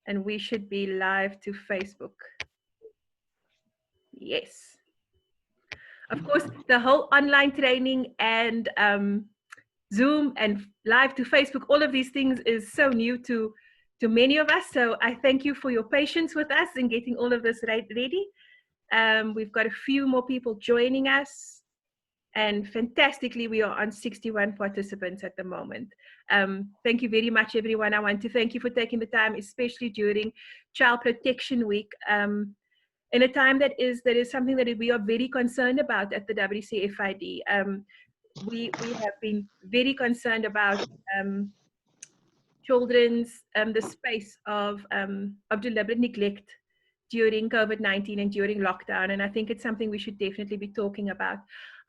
And we should be live to Facebook. Yes. Of course, the whole online training and Zoom and live to Facebook, all of these things is so new to many of us. So I thank you for your patience with us in getting all of this ready. We've got a few more people joining us. And fantastically, we are on 61 participants at the moment. Thank you very much, everyone. I want to thank you for taking the time, especially during Child Protection Week. In a time that is something that we are very concerned about at the WCFID. We have been very concerned about children's the space of deliberate neglect during COVID-19 and during lockdown, and I think it's something we should definitely be talking about.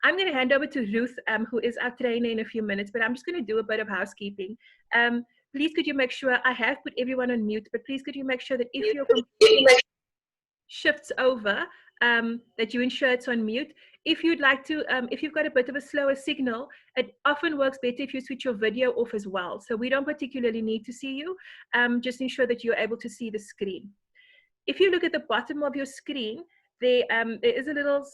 I'm going to hand over to Ruth, who is our trainer, in a few minutes, but I'm just going to do a bit of housekeeping. Please could you make sure, I have put everyone on mute, but please could you make sure that if your computer shifts over, that you ensure it's on mute. If you'd like to, if you've got a bit of a slower signal, it often works better if you switch your video off as well. So we don't particularly need to see you, just ensure that you're able to see the screen. If you look at the bottom of your screen, there is a little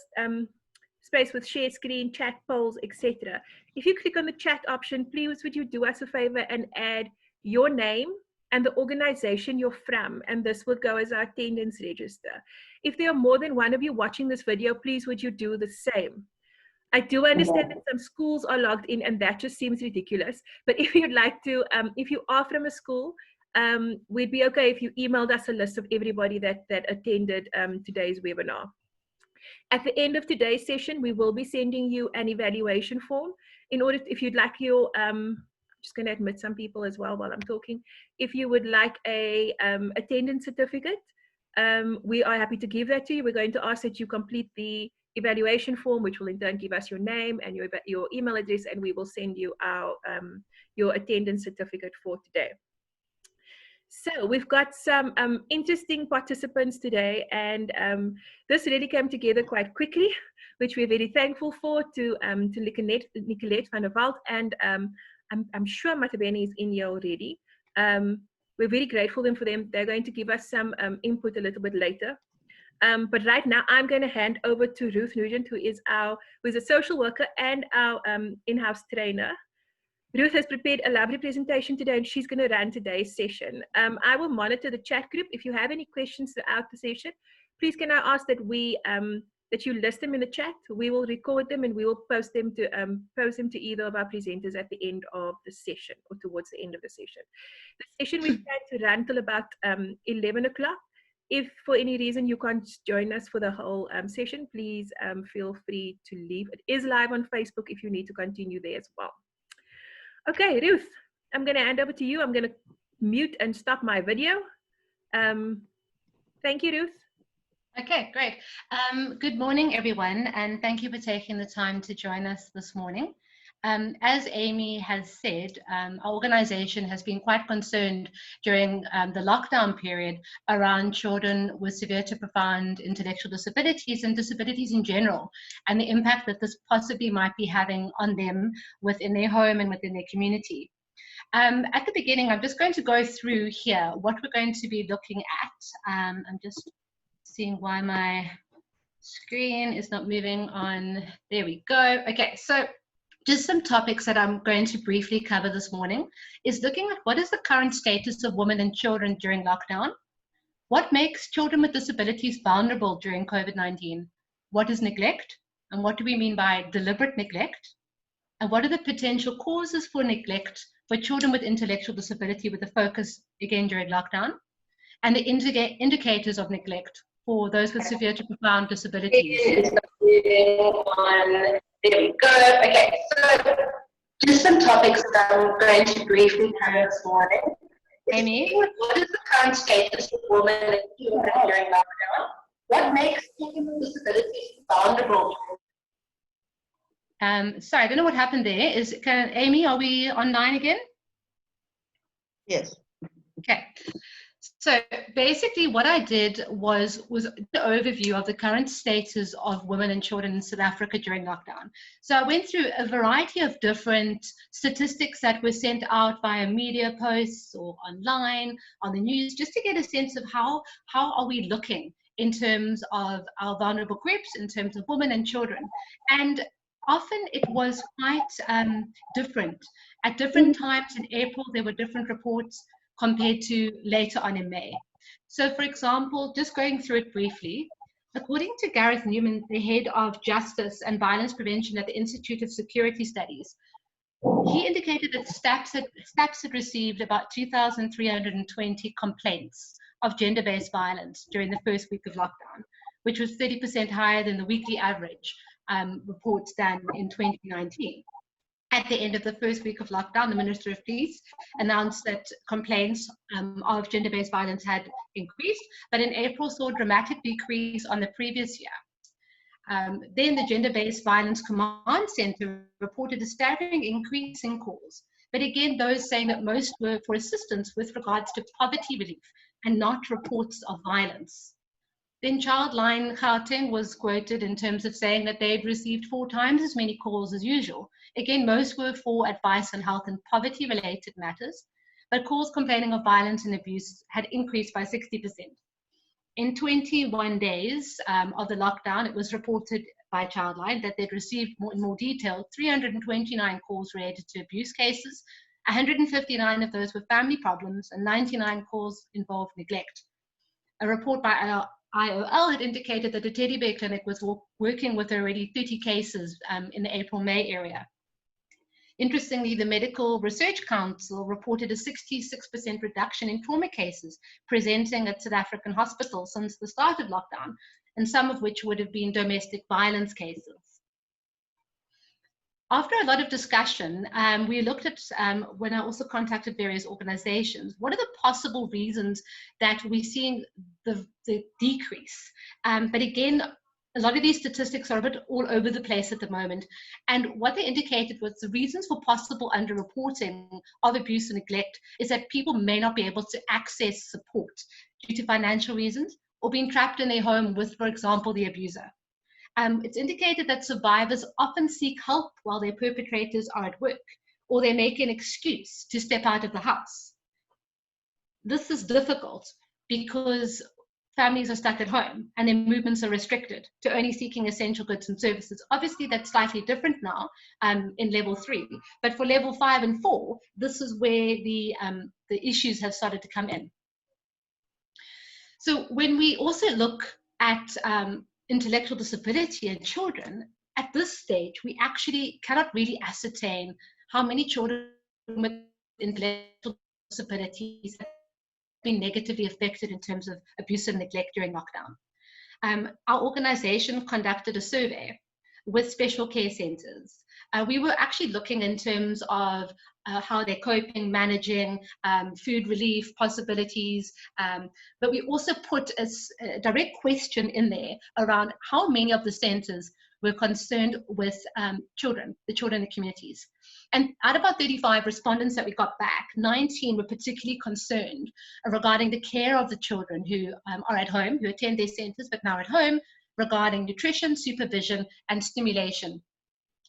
space with share screen, chat, polls, etc. If you click on the chat option, please would you do us a favor and add your name and the organization you're from, and this will go as our attendance register. If there are more than one of you watching this video, please would you do the same. I do understand that some schools are logged in and that just seems ridiculous, but if you'd like to, if you are from a school, we'd be okay if you emailed us a list of everybody that attended today's webinar. At the end of today's session, we will be sending you an evaluation form in order to, if you'd like your, just going to admit some people as well while I'm talking. If you would like a attendance certificate, we are happy to give that to you. We're going to ask that you complete the evaluation form, which will in turn give us your name and your email address, and we will send you our your attendance certificate for today. So we've got some interesting participants today, and this really came together quite quickly, which we're very thankful for, to Nicolette van der Walt, and I'm sure Matabene is in here already. We're very grateful for them. They're going to give us some input a little bit later. But right now, I'm going to hand over to Ruth Nugent, who is a social worker and our in-house trainer. Ruth has prepared a lovely presentation today, and she's going to run today's session. I will monitor the chat group. If you have any questions throughout the session, please can I ask that that you list them in the chat. We will record them and we will post them to either of our presenters at the end of the session or towards the end of the session. The session we plan to run till about 11 o'clock. If for any reason you can't join us for the whole session, please feel free to leave. It is live on Facebook if you need to continue there as well. Okay, Ruth, I'm going to hand over to you. I'm going to mute and stop my video. Thank you, Ruth. Okay, great. Good morning, everyone, and thank you for taking the time to join us this morning. As Amy has said, our organization has been quite concerned during the lockdown period around children with severe to profound intellectual disabilities and disabilities in general, and the impact that this possibly might be having on them within their home and within their community. At the beginning, I'm just going to go through here what we're going to be looking at. I'm just seeing why my screen is not moving on. There we go. Okay, so just some topics that I'm going to briefly cover this morning is looking at what is the current status of women and children during lockdown, what makes children with disabilities vulnerable during COVID-19, what is neglect, and what do we mean by deliberate neglect, and what are the potential causes for neglect for children with intellectual disability with a focus again during lockdown, and the indicators of neglect for those with severe to profound disabilities. There we go. Okay, so just some topics that I'm going to briefly cover this morning. Amy? What is the current status of women and children during lockdown? What makes children with disabilities vulnerable? Sorry, I don't know what happened there. Amy, are we online again? Yes. Okay. So basically what I did was the overview of the current status of women and children in South Africa during lockdown. So I went through a variety of different statistics that were sent out via media posts or online, on the news, just to get a sense of how are we looking in terms of our vulnerable groups, in terms of women and children. And often it was quite different. At different times in April, there were different reports compared to later on in May. So for example, just going through it briefly, according to Gareth Newman, the head of Justice and Violence Prevention at the Institute of Security Studies, he indicated that STAPS had received about 2,320 complaints of gender-based violence during the first week of lockdown, which was 30% higher than the weekly average reports done in 2019. At the end of the first week of lockdown, the Minister of Police announced that complaints of gender-based violence had increased, but in April saw a dramatic decrease on the previous year. Then the Gender-Based Violence Command Center reported a staggering increase in calls, but again, those saying that most were for assistance with regards to poverty relief and not reports of violence. Then Childline Gauteng was quoted in terms of saying that they'd received 4 times as many calls as usual. Again, most were for advice on health and poverty-related matters, but calls complaining of violence and abuse had increased by 60%. In 21 days of the lockdown, it was reported by Childline that they'd received in more detail 329 calls related to abuse cases, 159 of those were family problems, and 99 calls involved neglect. A report by IOL had indicated that the Teddy Bear Clinic was working with already 30 cases in the April-May area. Interestingly, the Medical Research Council reported a 66% reduction in trauma cases presenting at South African hospitals since the start of lockdown, and some of which would have been domestic violence cases. After a lot of discussion, we looked at, when I also contacted various organizations, what are the possible reasons that we're seeing the decrease? But again, a lot of these statistics are a bit all over the place at the moment. And what they indicated was the reasons for possible underreporting of abuse and neglect is that people may not be able to access support due to financial reasons or being trapped in their home with, for example, the abuser. It's indicated that survivors often seek help while their perpetrators are at work, or they make an excuse to step out of the house. This is difficult because families are stuck at home and their movements are restricted to only seeking essential goods and services. Obviously, that's slightly different now in level 3, but for level 5 and 4, this is where the issues have started to come in. So when we also look at intellectual disability in children, at this stage, we actually cannot really ascertain how many children with intellectual disabilities have been negatively affected in terms of abuse and neglect during lockdown. Our organization conducted a survey with special care centers. We were actually looking in terms of how they're coping, managing, food relief possibilities, but we also put a direct question in there around how many of the centers were concerned with children, the children in the communities. And out of about 35 respondents that we got back, 19 were particularly concerned regarding the care of the children who are at home, who attend their centers but now at home, regarding nutrition, supervision, and stimulation.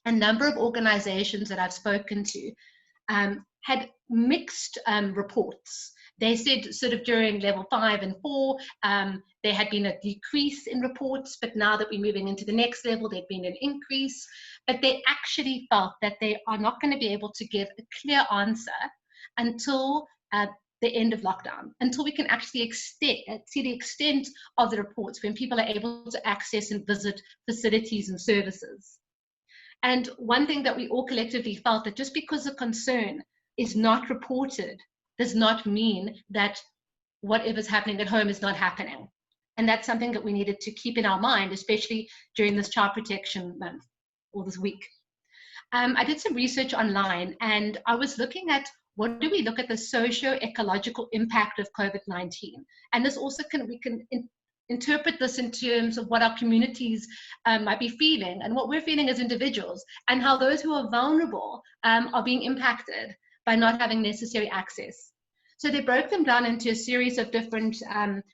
A number of organizations that I've spoken to had mixed reports. They said sort of during level 5 and 4, there had been a decrease in reports, but now that we're moving into the next level, there'd been an increase. But they actually felt that they are not going to be able to give a clear answer until the end of lockdown, until we can actually see the extent of the reports when people are able to access and visit facilities and services. And one thing that we all collectively felt, that just because a concern is not reported does not mean that whatever's happening at home is not happening. And that's something that we needed to keep in our mind, especially during this Child Protection Month or this week. I did some research online, and I was looking at what do we look at the socio-ecological impact of COVID-19. And this also we can interpret this in terms of what our communities might be feeling and what we're feeling as individuals, and how those who are vulnerable are being impacted by not having necessary access. So they broke them down into a series of different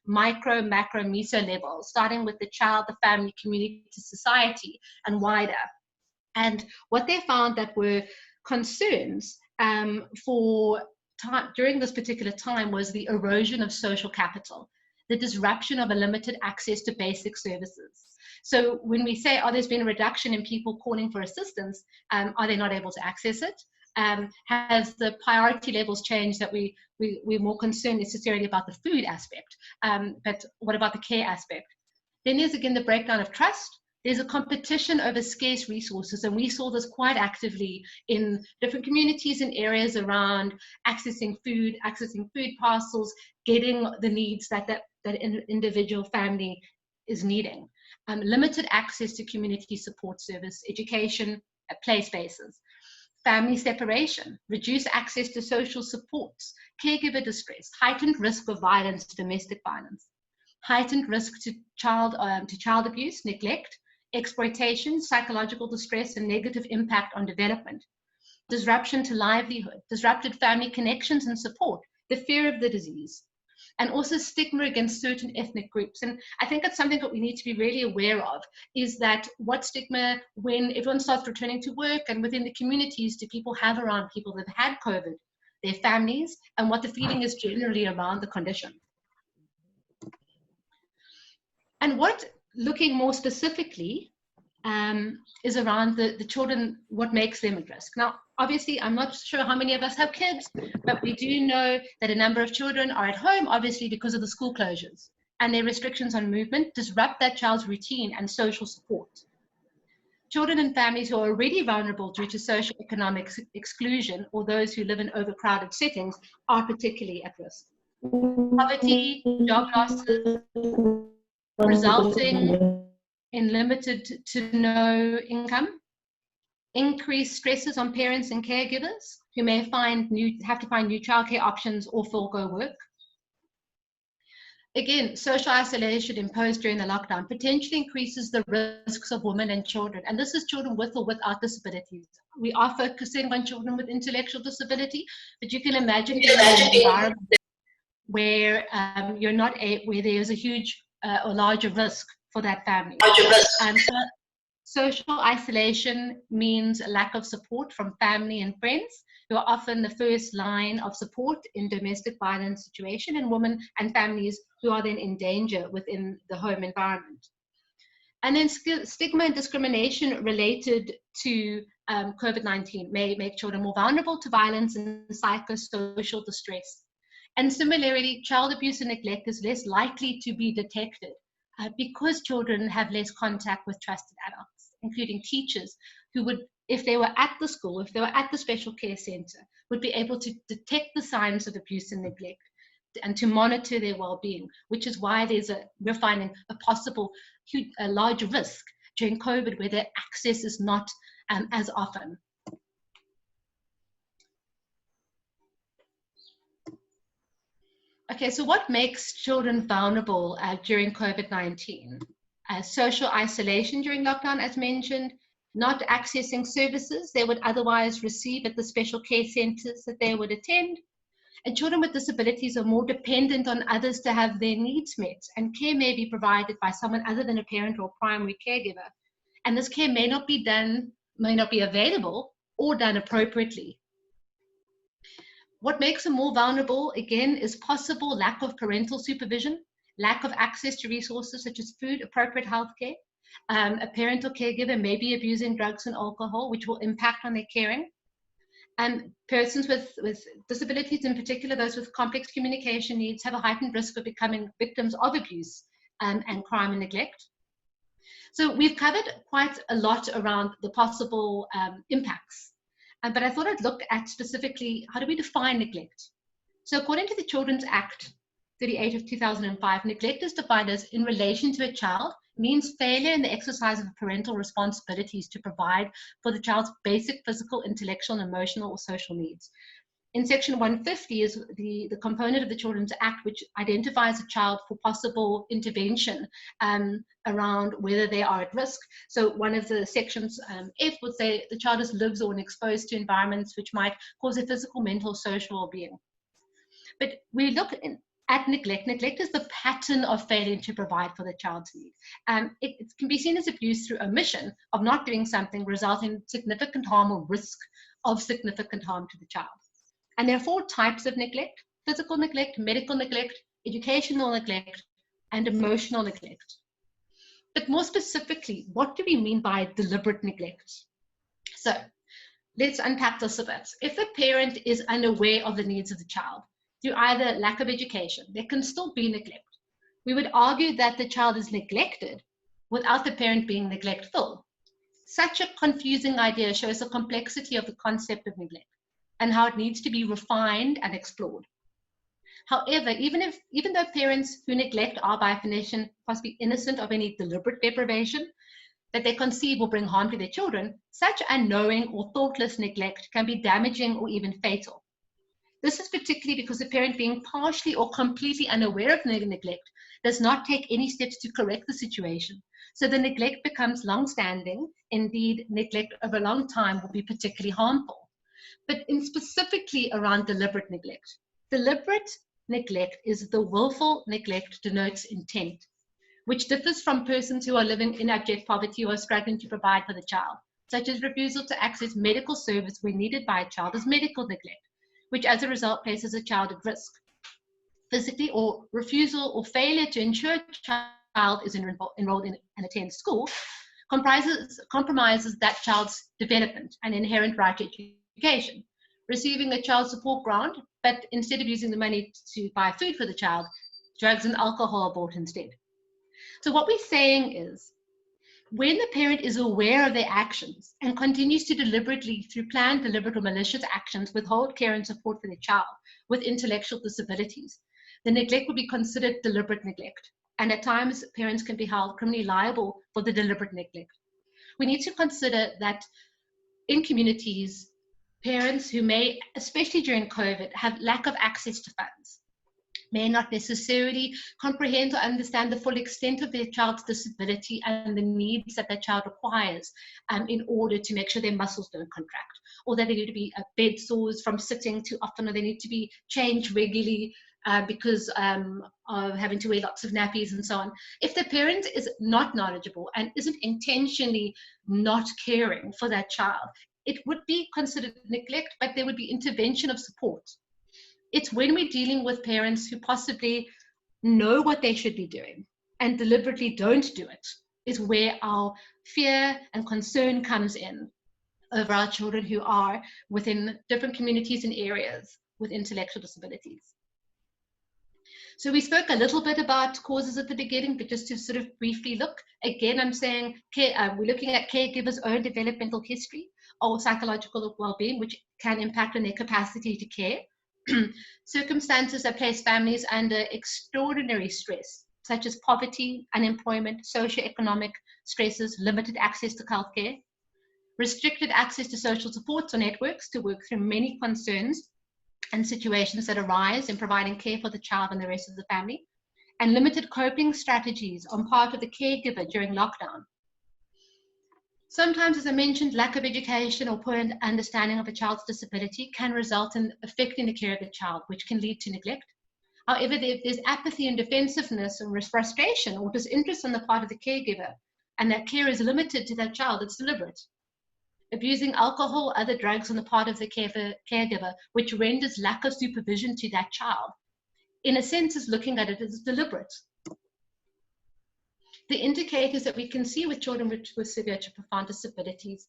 micro, macro, meso levels, starting with the child, the family, community, society, and wider. And what they found that were concerns during this particular time was the erosion of social capital, the disruption of a limited access to basic services. So when we say, oh, there's been a reduction in people calling for assistance, are they not able to access it? Has the priority levels changed that we're more concerned necessarily about the food aspect, but what about the care aspect? Then there's again the breakdown of trust. There's a competition over scarce resources, and we saw this quite actively in different communities and areas around accessing food parcels, getting the needs that an individual family is needing. Limited access to community support service, education, play spaces. Family separation, reduced access to social supports, caregiver distress, heightened risk of violence, domestic violence, heightened risk to child abuse, neglect, exploitation, psychological distress, and negative impact on development, disruption to livelihood, disrupted family connections and support, the fear of the disease, and also stigma against certain ethnic groups. And I think that's something that we need to be really aware of, is that what stigma, when everyone starts returning to work and within the communities, do people have around people that have had COVID, their families, and what the feeling is generally around the condition. And what, looking more specifically, is around the children, what makes them at risk. Now, obviously, I'm not sure how many of us have kids, but we do know that a number of children are at home, obviously, because of the school closures, and their restrictions on movement disrupt that child's routine and social support. Children and families who are already vulnerable due to socioeconomic exclusion or those who live in overcrowded settings are particularly at risk. Poverty, job losses, resulting in limited to no income, increased stresses on parents and caregivers who may have to find new childcare options or forego work. Again, social isolation imposed during the lockdown potentially increases the risks of women and children, and this is children with or without disabilities. We are focusing on children with intellectual disability, but you can imagine being in an environment where where there's a huge or larger risk for that family. Social isolation means a lack of support from family and friends, who are often the first line of support in domestic violence situation, and women and families who are then in danger within the home environment. And then stigma and discrimination related to COVID-19 may make children more vulnerable to violence and psychosocial distress. And similarly, child abuse and neglect is less likely to be detected because children have less contact with trusted adults, including teachers who would, if they were at the school, if they were at the special care center, would be able to detect the signs of abuse and neglect and to monitor their well-being, which is why we're finding a possible a large risk during COVID where their access is not as often. Okay, so what makes children vulnerable during COVID-19? Social isolation during lockdown, as mentioned, not accessing services they would otherwise receive at the special care centers that they would attend. And children with disabilities are more dependent on others to have their needs met, and care may be provided by someone other than a parent or primary caregiver. And this care may not be available or done appropriately. What makes them more vulnerable, again, is possible lack of parental supervision, lack of access to resources such as food, appropriate healthcare. A parent or caregiver may be abusing drugs and alcohol, which will impact on their caring. And persons with disabilities, in particular those with complex communication needs, have a heightened risk of becoming victims of abuse and crime and neglect. So we've covered quite a lot around the possible impacts. But I thought I'd look at specifically, how do we define neglect? So according to the Children's Act 38 of 2005, neglect is defined as in relation to a child, means failure in the exercise of parental responsibilities to provide for the child's basic physical, intellectual, emotional, or social needs. In section 150 is the component of the Children's Act which identifies a child for possible intervention around whether they are at risk. So one of the sections, F, would say the child lives or is exposed to environments which might cause their physical, mental, social well-being. But we look at neglect. Neglect is the pattern of failing to provide for the child's needs. It can be seen as abuse through omission of not doing something, resulting in significant harm or risk of significant harm to the child. And there are 4 types of neglect: physical neglect, medical neglect, educational neglect, and emotional neglect. But more specifically, what do we mean by deliberate neglect? So let's unpack this a bit. If the parent is unaware of the needs of the child through either lack of education, there can still be neglect. We would argue that the child is neglected without the parent being neglectful. Such a confusing idea shows the complexity of the concept of neglect and how it needs to be refined and explored. However, even though parents who neglect are by definition possibly innocent of any deliberate deprivation that they conceive will bring harm to their children, such unknowing or thoughtless neglect can be damaging or even fatal. This is particularly because the parent, being partially or completely unaware of neglect, does not take any steps to correct the situation. So the neglect becomes long-standing. Indeed, neglect over a long time will be particularly harmful. But specifically around deliberate neglect. Deliberate neglect is the willful neglect denotes intent, which differs from persons who are living in abject poverty or struggling to provide for the child, such as refusal to access medical service when needed by a child as medical neglect, which as a result places a child at risk. Physically, or refusal or failure to ensure a child is enrolled in and attends school compromises that child's development and inherent right to education. Receiving a child support grant, but instead of using the money to buy food for the child, drugs and alcohol are bought instead. So what we're saying is, when the parent is aware of their actions and continues to deliberately, through planned, deliberate, or malicious actions, withhold care and support for their child with intellectual disabilities, the neglect would be considered deliberate neglect. And at times, parents can be held criminally liable for the deliberate neglect. We need to consider that in communities, parents who may, especially during COVID, have lack of access to funds, may not necessarily comprehend or understand the full extent of their child's disability and the needs that that child requires in order to make sure their muscles don't contract, or that they need to be bed sores from sitting too often, or they need to be changed regularly because of having to wear lots of nappies and so on. If the parent is not knowledgeable and isn't intentionally not caring for that child, it would be considered neglect, but there would be intervention of support. It's when we're dealing with parents who possibly know what they should be doing and deliberately don't do it, is where our fear and concern comes in over our children who are within different communities and areas with intellectual disabilities. So we spoke a little bit about causes at the beginning, but just to sort of briefly look, again, I'm saying we're looking at caregivers' own developmental history or psychological well-being, which can impact on their capacity to care. Circumstances that place families under extraordinary stress, such as poverty, unemployment, socioeconomic stresses, limited access to healthcare, restricted access to social supports or networks to work through many concerns and situations that arise in providing care for the child and the rest of the family, and limited coping strategies on part of the caregiver during lockdown. Sometimes, as I mentioned, lack of education or poor understanding of a child's disability can result in affecting the care of the child, which can lead to neglect. However, if there's apathy and defensiveness or frustration or disinterest on the part of the caregiver, and that care is limited to that child, it's deliberate. Abusing alcohol or other drugs on the part of the caregiver, which renders lack of supervision to that child, in a sense is looking at it as deliberate. The indicators that we can see with children with severe to profound disabilities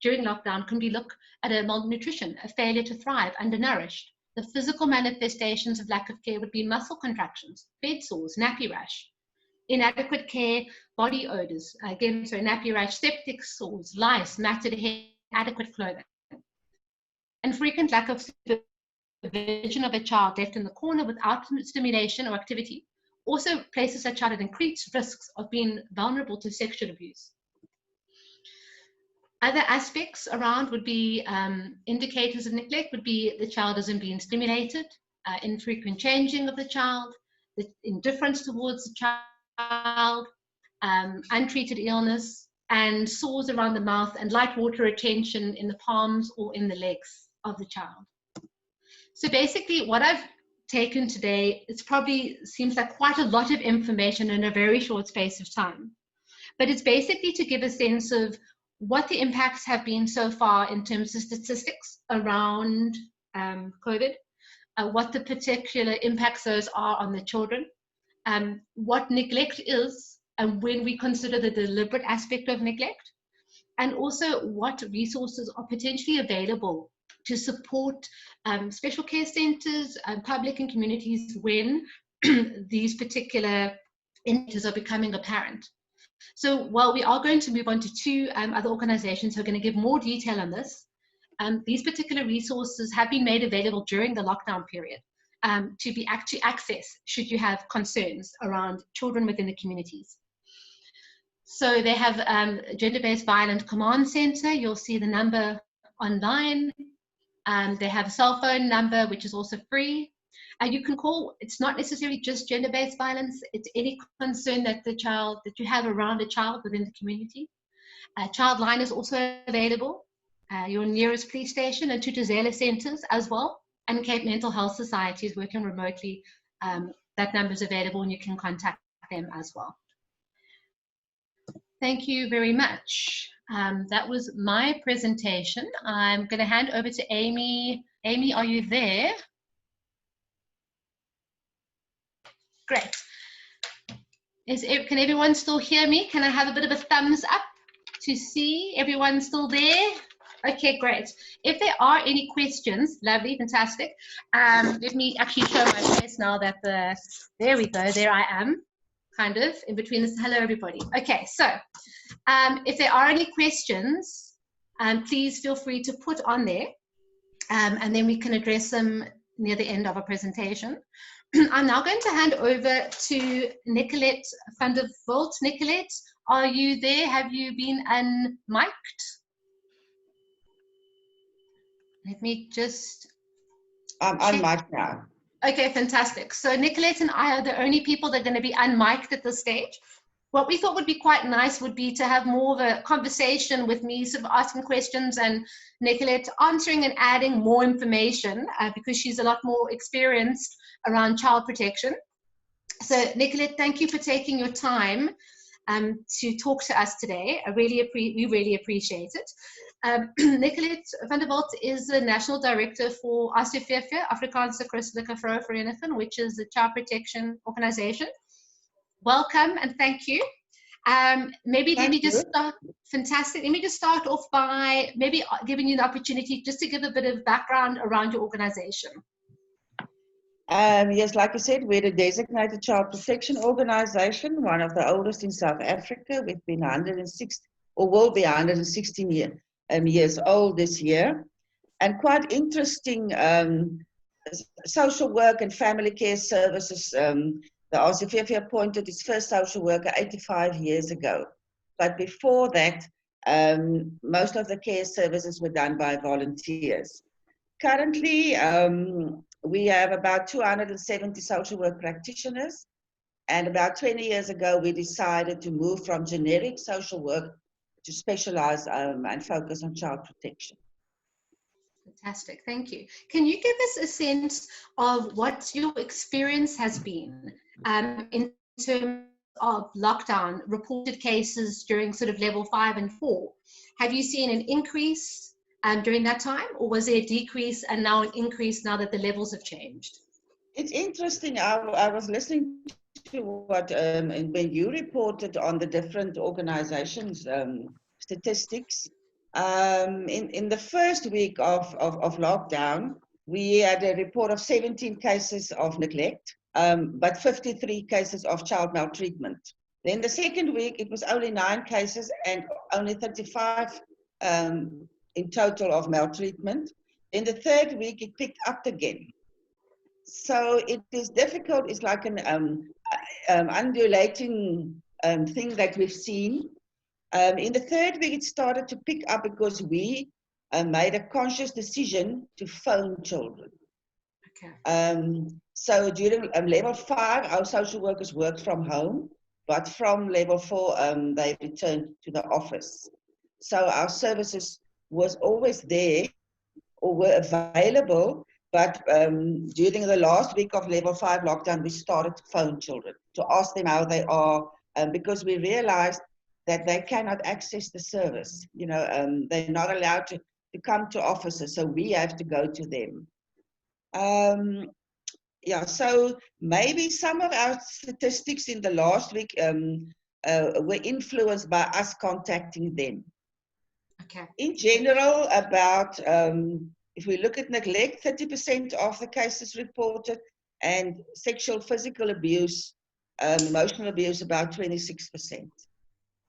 during lockdown can be look at a malnutrition, a failure to thrive, undernourished. The physical manifestations of lack of care would be muscle contractions, bed sores, nappy rash, inadequate care, body odors, nappy rash, septic sores, lice, matted hair, inadequate clothing, and frequent lack of supervision of a child left in the corner without stimulation or activity also places that child at increased risks of being vulnerable to sexual abuse. Other aspects around would be indicators of neglect would be the child isn't being stimulated, infrequent changing of the child, the indifference towards the child, untreated illness, and sores around the mouth and light water retention in the palms or in the legs of the child. So basically what I've taken today, it's probably seems like quite a lot of information in a very short space of time. But it's basically to give a sense of what the impacts have been so far in terms of statistics around COVID, what the particular impacts those are on the children, what neglect is, and when we consider the deliberate aspect of neglect, and also what resources are potentially available to support special care centres, public and communities when these particular indicators are becoming apparent. So while we are going to move on to two other organizations who are going to give more detail on this, these particular resources have been made available during the lockdown period to be actually accessed should you have concerns around children within the communities. So they have Gender-Based Violence Command Center. You'll see the number online. They have a cell phone number, which is also free. You can call, it's not necessarily just gender-based violence, it's any concern that you have around a child within the community. Childline is also available, your nearest police station, and Thuthuzela centers as well, and Cape Mental Health Society is working remotely. That number is available and you can contact them as well. Thank you very much. That was my presentation. I'm going to hand over to Amy. Amy, are you there? Great. Can everyone still hear me? Can I have a bit of a thumbs up to see everyone still there? Okay, great. If there are any questions, lovely, fantastic. Let me actually show my face now that there we go, there I am, kind of, in between this. Hello, everybody. Okay, so if there are any questions, please feel free to put on there, and then we can address them near the end of our presentation. I'm now going to hand over to Nicolette van der Walt. Nicolette, are you there? Have you been unmiked? Let me just... I'm unmiked now. Okay, fantastic. So Nicolette and I are the only people that are going to be unmiked at this stage. What we thought would be quite nice would be to have more of a conversation with me, sort of asking questions, and Nicolette answering and adding more information because she's a lot more experienced around child protection. So Nicolette, thank you for taking your time to talk to us today. We really appreciate it. Nicolette van der Walt is the National Director for ACVV, Afrikaanse Christelike Vrouwenvereniging, which is the child protection organization. Welcome and thank you. Maybe let me just start, fantastic. Let me just start off by maybe giving you the opportunity just to give a bit of background around your organization. Yes, like I said, we're a designated child protection organization, one of the oldest in South Africa. We've been 106, or will be 116 years old this year. And quite interesting social work and family care services. The RCVV appointed its first social worker 85 years ago. But before that, most of the care services were done by volunteers. Currently, we have about 270 social work practitioners. And about 20 years ago, we decided to move from generic social work to specialize and focus on child protection. Fantastic, thank you. Can you give us a sense of what your experience has been in terms of lockdown, reported cases during sort of level 5 and 4? Have you seen an increase during that time, or was there a decrease and now an increase now that the levels have changed? It's interesting. I was listening to what when you reported on the different organizations' statistics. In the first week of lockdown, we had a report of 17 cases of neglect, but 53 cases of child maltreatment. Then the second week, it was only 9 cases and only 35 in total of maltreatment. In the third week, it picked up again. So it is difficult. It's like an undulating thing that we've seen. In the third week, it started to pick up because we made a conscious decision to phone children. Okay. So during level 5, our social workers worked from home, but from level 4, they returned to the office. So our services was always there or were available But during the last week of level 5 lockdown, we started to phone children to ask them how they are, because we realized that they cannot access the service. You know, they're not allowed to come to offices, so we have to go to them. Yeah, so maybe some of our statistics in the last week were influenced by us contacting them. Okay. In general, about, if we look at neglect, 30% of the cases reported, and sexual, physical abuse, emotional abuse, about 26%.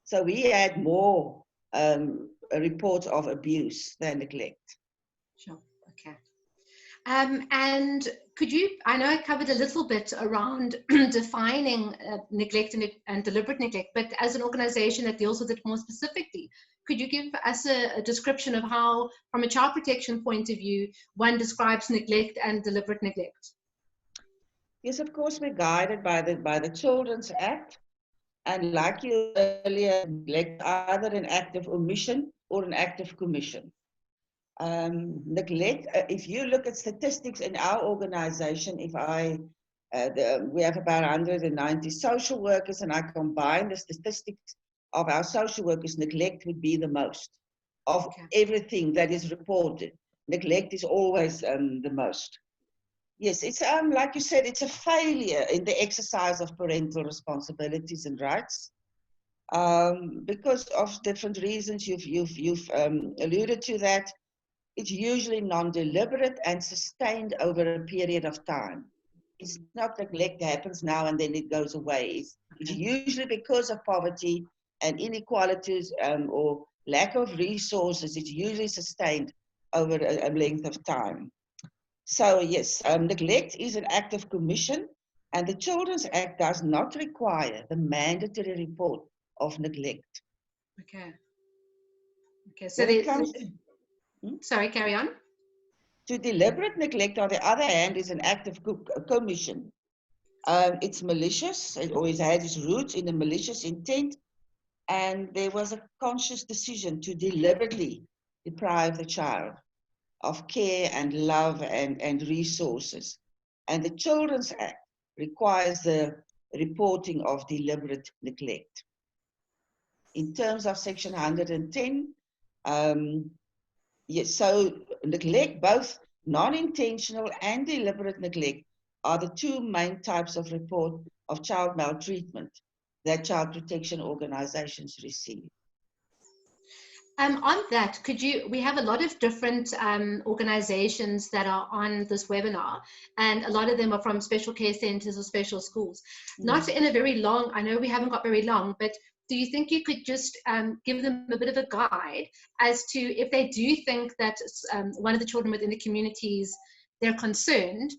So we had more reports of abuse than neglect. Sure. Okay. And could you, I know I covered a little bit around defining neglect and deliberate neglect, but as an organization that deals with it more specifically, could you give us a description of how, from a child protection point of view, one describes neglect and deliberate neglect? Yes, of course, we're guided by the Children's Act. And like you earlier, neglect either an act of omission or an act of commission. Neglect, if you look at statistics in our organization, we have about 190 social workers, and I combine the statistics of our social workers, neglect would be the most of everything that is reported. Neglect is always the most. Yes, it's like you said, it's a failure in the exercise of parental responsibilities and rights. Because of different reasons, you've alluded to that. It's usually non-deliberate and sustained over a period of time. It's not neglect happens now and then it goes away. It's usually because of poverty and inequalities or lack of resources. It's usually sustained over a length of time. So yes, neglect is an act of commission, and the Children's Act does not require the mandatory report of neglect. Okay. Okay, so there's... Sorry, carry on. To deliberate neglect, on the other hand, is an act of commission. It's malicious. It always has its roots in a malicious intent, and there was a conscious decision to deliberately deprive the child of care and love and resources. And the Children's Act requires the reporting of deliberate neglect. In terms of Section 110, yes, so neglect, both non-intentional and deliberate neglect, are the two main types of report of child maltreatment that child protection organizations receive. On that, we have a lot of different organizations that are on this webinar, and a lot of them are from special care centers or special schools. Not in a very long, I know we haven't got very long, but do you think you could just give them a bit of a guide as to, if they do think that one of the children within the communities, they're concerned,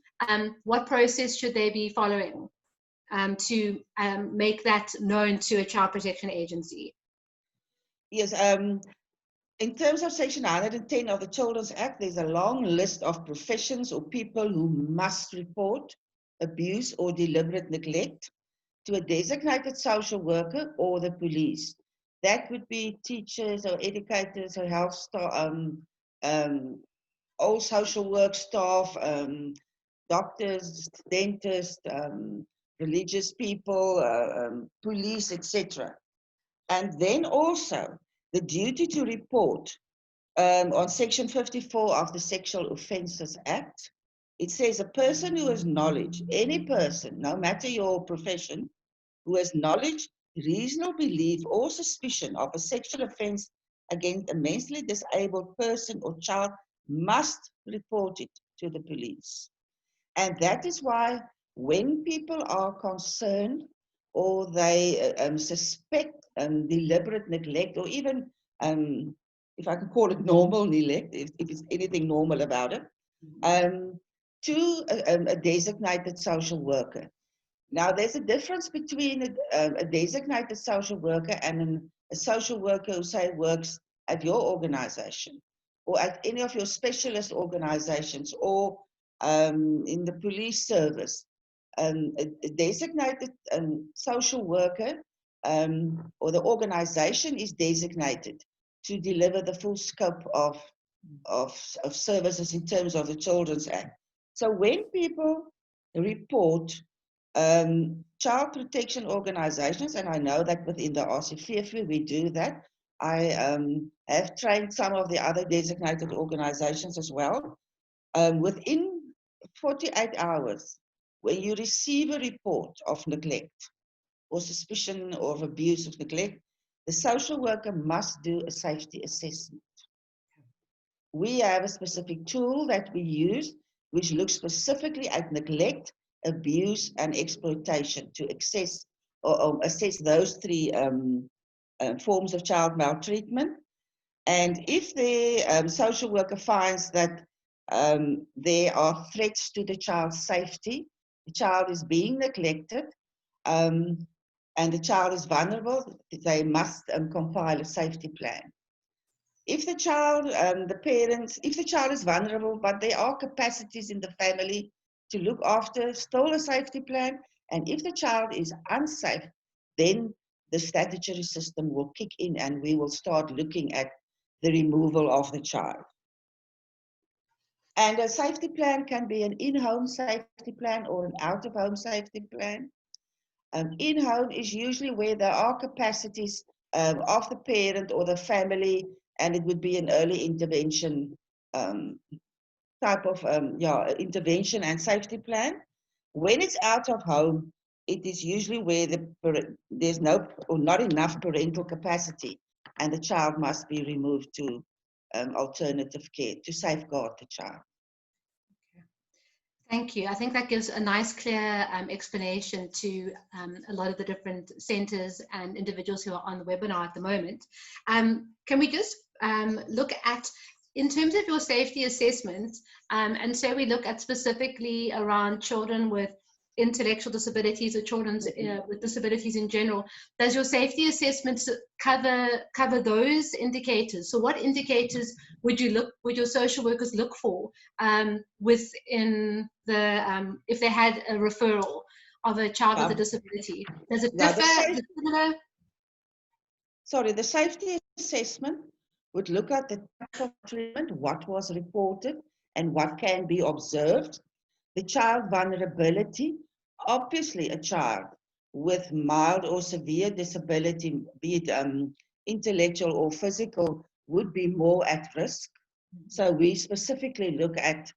what process should they be following to make that known to a child protection agency? Yes, in terms of Section 110 of the Children's Act, there's a long list of professions or people who must report abuse or deliberate neglect to a designated social worker or the police. That would be teachers or educators or health staff, all social work staff, doctors, dentists, religious people, police, etc. And then also the duty to report on Section 54 of the Sexual Offences Act. It says a person who has knowledge, any person, no matter your profession, who has knowledge, reasonable belief, or suspicion of a sexual offence against a mentally disabled person or child must report it to the police. And that is why when people are concerned or they suspect deliberate neglect, or even, if I can call it normal neglect, if it's anything normal about it, to a designated social worker. Now, there's a difference between a designated social worker and a social worker who, say, works at your organization or at any of your specialist organizations or in the police service. A designated social worker or the organization is designated to deliver the full scope of services in terms of the Children's Act. So when people report child protection organizations, and I know that within the RCVF we do that. I have trained some of the other designated organizations as well. Within 48 hours, when you receive a report of neglect or suspicion of abuse of neglect, the social worker must do a safety assessment. We have a specific tool that we use, which looks specifically at neglect, abuse, and exploitation to assess those three forms of child maltreatment. And if the social worker finds that there are threats to the child's safety, the child is being neglected, and the child is vulnerable, they must compile a safety plan. If the child, if the child is vulnerable, but there are capacities in the family to look after, still a safety plan. And if the child is unsafe, then the statutory system will kick in and we will start looking at the removal of the child. And a safety plan can be an in-home safety plan or an out-of-home safety plan. In-home is usually where there are capacities of the parent or the family, and it would be an early intervention type of intervention and safety plan. When it's out of home, it is usually where there's no or not enough parental capacity, and the child must be removed to alternative care to safeguard the child. Thank you. I think that gives a nice, clear explanation to a lot of the different centres and individuals who are on the webinar at the moment. Can we just look at, in terms of your safety assessments, and so we look at specifically around children with intellectual disabilities or children with disabilities in general, does your safety assessments cover those indicators? So what indicators would your social workers look for within the if they had a referral of a child with a disability? Does it differ? Sorry, the safety assessment would look at the type of treatment, what was reported and what can be observed, the child vulnerability. Obviously, a child with mild or severe disability, be it intellectual or physical, would be more at risk. So we specifically look at,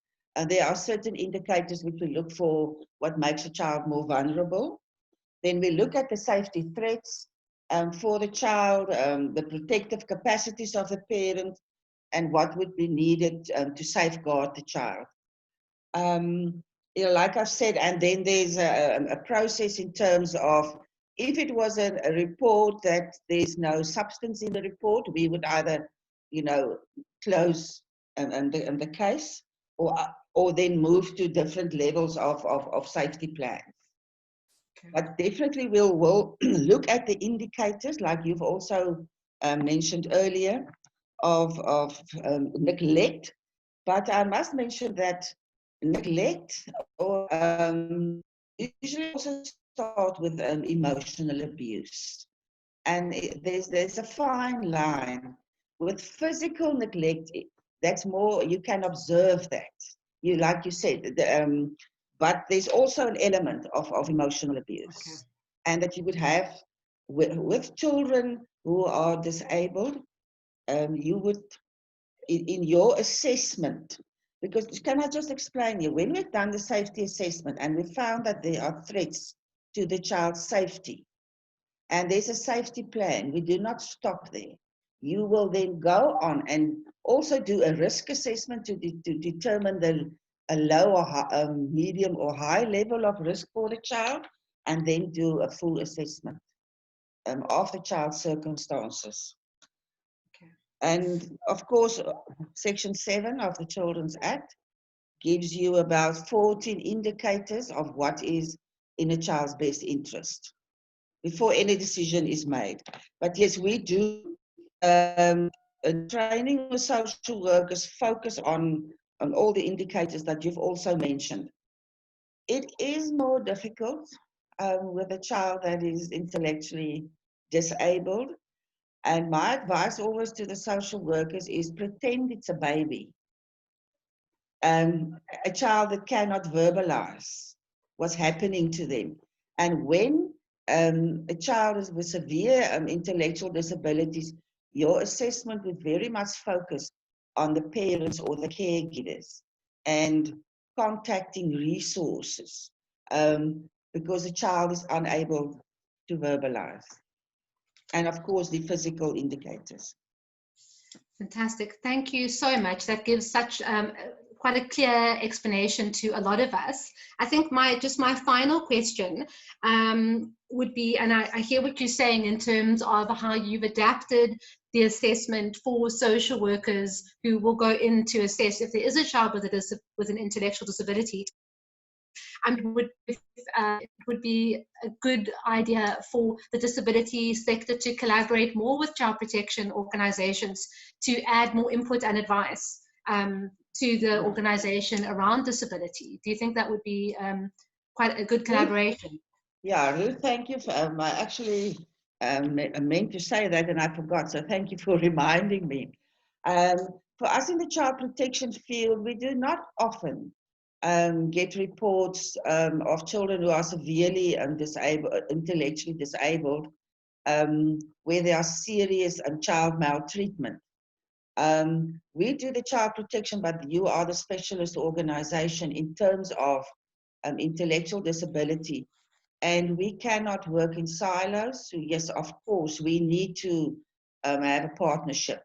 there are certain indicators which we look for what makes a child more vulnerable. Then we look at the safety threats for the child, the protective capacities of the parent, and what would be needed to safeguard the child. Like I've said, and then there's a process in terms of if it was a report that there's no substance in the report, we would either, close the case or then move to different levels of safety plans. Okay. But definitely we'll look at the indicators, like you've also mentioned earlier, of neglect. But I must mention that neglect or usually also start with emotional abuse, and there's a fine line. With physical neglect, that's more, you can observe that, like you said, but there's also an element of emotional abuse. Okay. And that you would have with children who are disabled. You would, in your assessment, because can I just explain you, when we've done the safety assessment and we found that there are threats to the child's safety and there's a safety plan, we do not stop there. You will then go on and also do a risk assessment to determine a low or high, medium or high level of risk for the child, and then do a full assessment of the child's circumstances. And of course, Section 7 of the Children's Act gives you about 14 indicators of what is in a child's best interest before any decision is made. But yes, we do training with social workers focus on all the indicators that you've also mentioned. It is more difficult with a child that is intellectually disabled. And my advice always to the social workers is pretend it's a baby. a child that cannot verbalize what's happening to them. And when a child is with severe intellectual disabilities, your assessment would very much focus on the parents or the caregivers and contacting resources because the child is unable to verbalize. And of course, the physical indicators. Fantastic. Thank you so much. That gives such quite a clear explanation to a lot of us. I think my final question would be, and I hear what you're saying in terms of how you've adapted the assessment for social workers who will go in to assess if there is a child with an intellectual disability. And it would be a good idea for the disability sector to collaborate more with child protection organizations to add more input and advice to the organization around disability. Do you think that would be quite a good collaboration? Yeah, Ruth, thank you. I actually meant to say that and I forgot, so thank you for reminding me. For us in the child protection field, we do not often get reports of children who are severely intellectually disabled, where there are serious child maltreatment. We do the child protection, but you are the specialist organization in terms of intellectual disability. And we cannot work in silos. So yes, of course, we need to have a partnership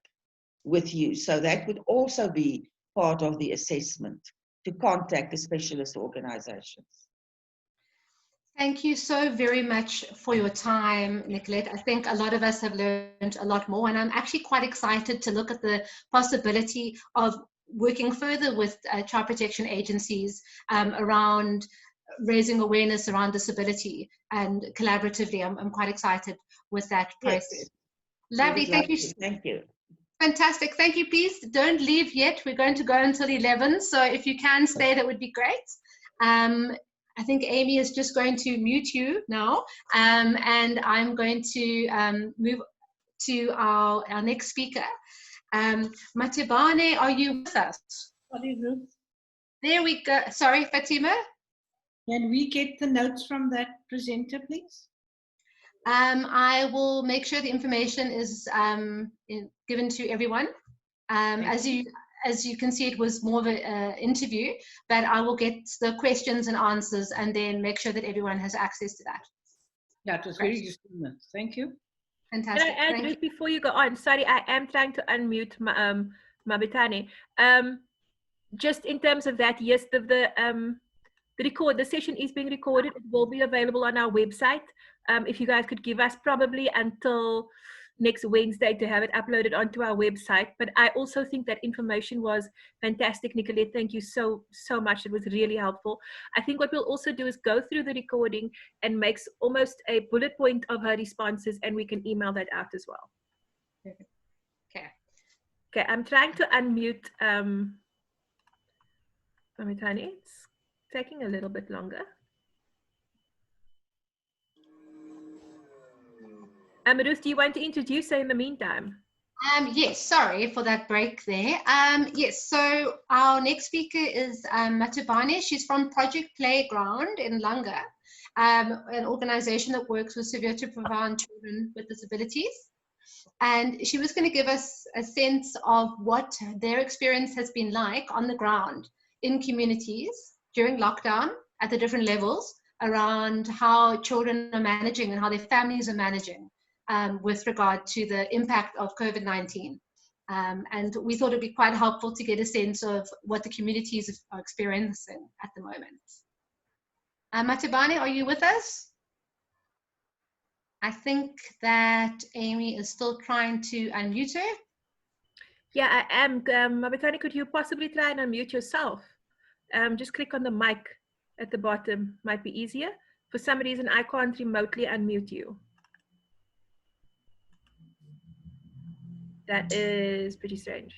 with you. So that would also be part of the assessment, to contact the specialist organizations. Thank you so very much for your time, Nicolette. I think a lot of us have learned a lot more, and I'm actually quite excited to look at the possibility of working further with child protection agencies around raising awareness around disability and collaboratively. I'm quite excited with that process. Yes. Lovely, thank you. Thank you. Fantastic, thank you. Please don't leave yet. We're going to go until 11, so if you can stay, that would be great. I think Amy is just going to mute you now, and I'm going to move to our next speaker. Matibane, are you with us? Sorry, Ruth. There we go. Sorry, Fatima? Can we get the notes from that presenter, please? I will make sure the information is given to everyone. As you can see, it was more of an interview, but I will get the questions and answers and then make sure that everyone has access to that. Yeah, it was very useful. Thank you. Fantastic. Can I add, Ruth, before you go on? Sorry, I am trying to unmute Mabitane. Just in terms of that, yes, the session is being recorded. It will be available on our website. If you guys could give us probably until next Wednesday to have it uploaded onto our website. But I also think that information was fantastic, Nicolette. Thank you so much. It was really helpful. I think what we'll also do is go through the recording and make almost a bullet point of her responses, and we can email that out as well. Okay, I'm trying to unmute Mamitani. It's taking a little bit longer. Ruth, do you want to introduce her in the meantime? Yes, sorry for that break there. Yes, so our next speaker is Matibane. She's from Project Playground in Langa, an organization that works with severe to profound children with disabilities. And she was going to give us a sense of what their experience has been like on the ground in communities during lockdown at the different levels around how children are managing and how their families are managing with regard to the impact of COVID-19. And we thought it'd be quite helpful to get a sense of what the communities are experiencing at the moment. Matibane, are you with us? I think that Amy is still trying to unmute her. Yeah, I am. Mabitani, could you possibly try and unmute yourself? Just click on the mic at the bottom, might be easier. For some reason, I can't remotely unmute you. That is pretty strange.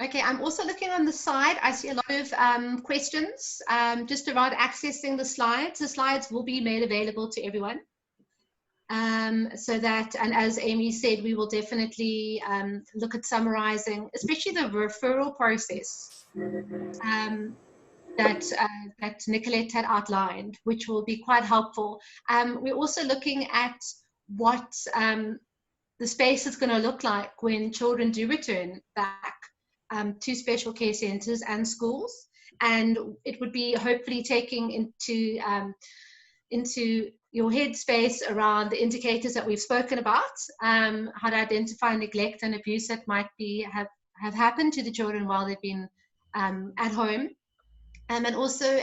Okay, I'm also looking on the side. I see a lot of questions just around accessing the slides. The slides will be made available to everyone. so that, and as Amy said, we will definitely look at summarizing, especially the referral process that Nicolette had outlined, which will be quite helpful. We're also looking at what the space is going to look like when children do return back to special care centres and schools. And it would be hopefully taking into your headspace around the indicators that we've spoken about, how to identify neglect and abuse that might have happened to the children while they've been at home. And also,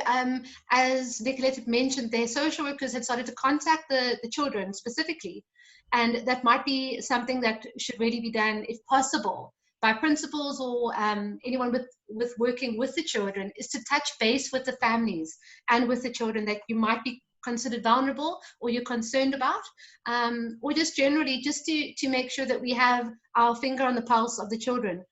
as Nicolette had mentioned, their social workers had started to contact the children specifically. And that might be something that should really be done, if possible, by principals or anyone with working with the children, is to touch base with the families and with the children that you might be considered vulnerable or you're concerned about, or just generally just to make sure that we have our finger on the pulse of the children,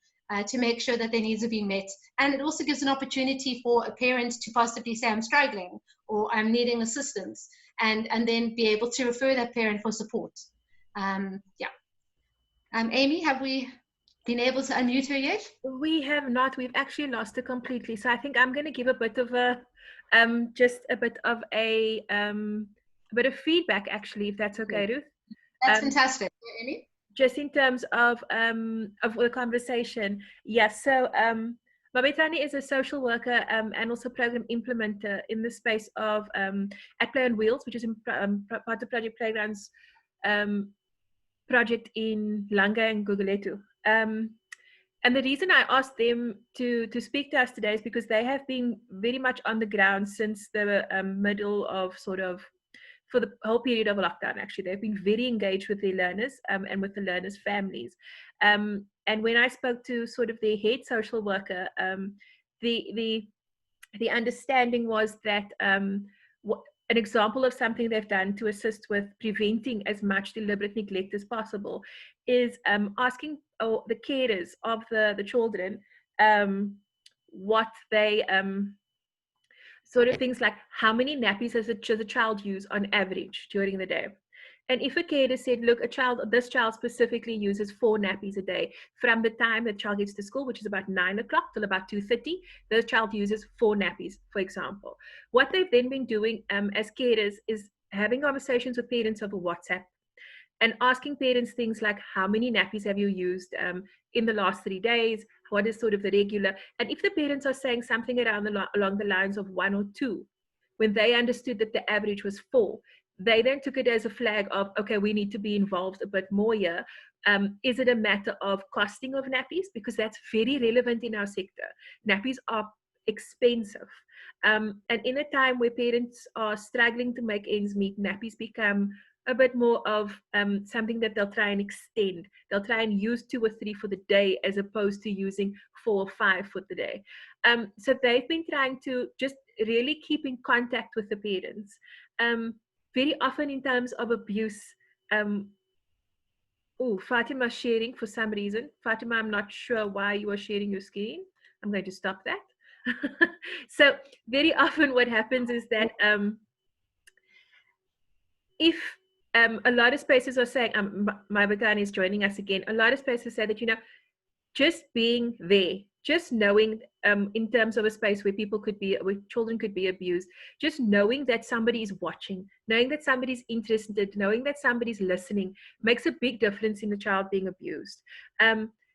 to make sure that their needs are being met. And it also gives an opportunity for a parent to possibly say, I'm struggling or I'm needing assistance, and then be able to refer that parent for support. Amy, have we been able to unmute her yet? We have not. We've actually lost her completely. So I think I'm going to give a bit of a just a bit of a bit of feedback, actually, if that's okay, Ruth. That's fantastic. Amy? Just in terms of the conversation, yes. So Babetani is a social worker and also program implementer in the space of At Play on Wheels, which is part of Project Playground's project in Langa and Guguletu. And the reason I asked them to speak to us today is because they have been very much on the ground since the middle of for the whole period of lockdown. Actually, they've been very engaged with their learners and with the learners' families. And when I spoke to sort of their head social worker, the understanding was that an example of something they've done to assist with preventing as much deliberate neglect as possible is asking the carers of the children what they sort of things like how many nappies does a child use on average during the day. And if a carer said, look, this child specifically uses 4 nappies a day from the time the child gets to school, which is about 9 o'clock till about 2:30, the child uses 4 nappies, for example. What they've then been doing as carers is having conversations with parents over WhatsApp and asking parents things like, how many nappies have you used in the last 3 days? What is sort of the regular? And if the parents are saying something along the lines of 1 or 2, when they understood that the average was 4, they then took it as a flag of, okay, we need to be involved a bit more here. Is it a matter of costing of nappies? Because that's very relevant in our sector. Nappies are expensive. And in a time where parents are struggling to make ends meet, nappies become a bit more of something that they'll try and extend. They'll try and use 2 or 3 for the day as opposed to using 4 or 5 for the day. So they've been trying to just really keep in contact with the parents. Very often in terms of abuse, Fatima's sharing for some reason. Fatima, I'm not sure why you are sharing your screen. I'm going to stop that. So very often what happens is that if a lot of spaces are saying, Mabetani is joining us again, a lot of spaces say that, just being there, just knowing in terms of a space where where children could be abused, just knowing that somebody is watching, knowing that somebody's interested, knowing that somebody's listening makes a big difference in the child being abused.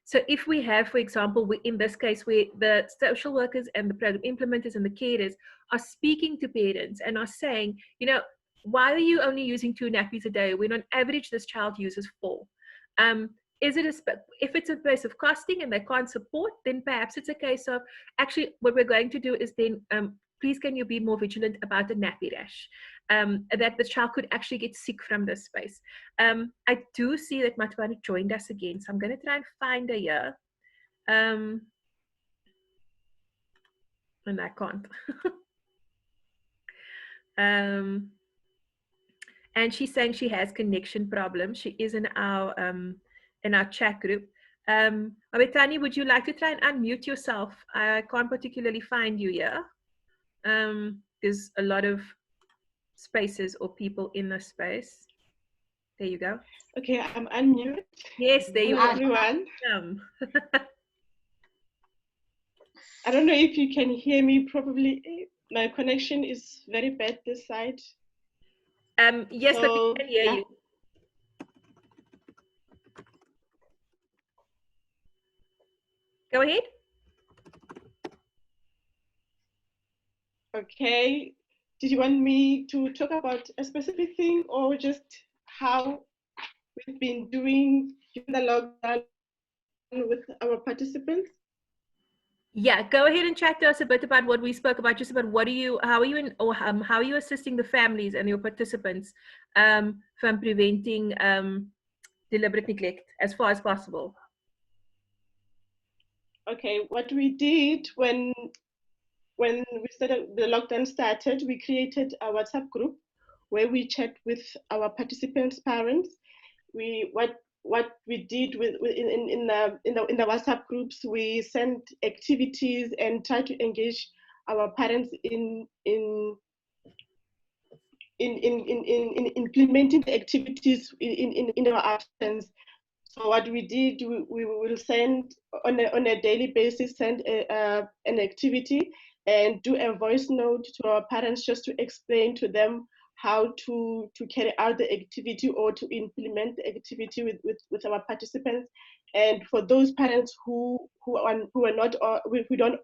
So if we have, for example, in this case, where the social workers and the program implementers and the carers are speaking to parents and are saying, why are you only using 2 nappies a day when on average this child uses 4? If it's a case of costing and they can't support, then perhaps it's a case of, actually what we're going to do is then, please can you be more vigilant about a nappy rash, that the child could actually get sick from this space. I do see that Matwana joined us again, so I'm going to try and find her here. And I can't. And she's saying she has connection problems. She is in our chat group. Abetani, would you like to try and unmute yourself? I can't particularly find you here. There's a lot of spaces or people in the space. There you go. Okay, I'm unmute. Yes, there you Hello, are. everyone. Awesome. I don't know if you can hear me properly. My connection is very bad this side. Yes, but we So, can hear yeah. you. Go ahead. Okay. Did you want me to talk about a specific thing or just how we've been doing during the lockdown with our participants? Yeah, go ahead and chat to us a bit about what we spoke about, just about how are you assisting the families and your participants from preventing deliberate neglect as far as possible. Okay, what we did when the lockdown started, we created a WhatsApp group where we chat with our participants' parents. What we did in the WhatsApp groups, we sent activities and try to engage our parents in implementing the activities in our absence. So what we did, we will send on a daily basis, send an activity and do a voice note to our parents just to explain to them how to carry out the activity or to implement the activity with our participants. And for those parents who don't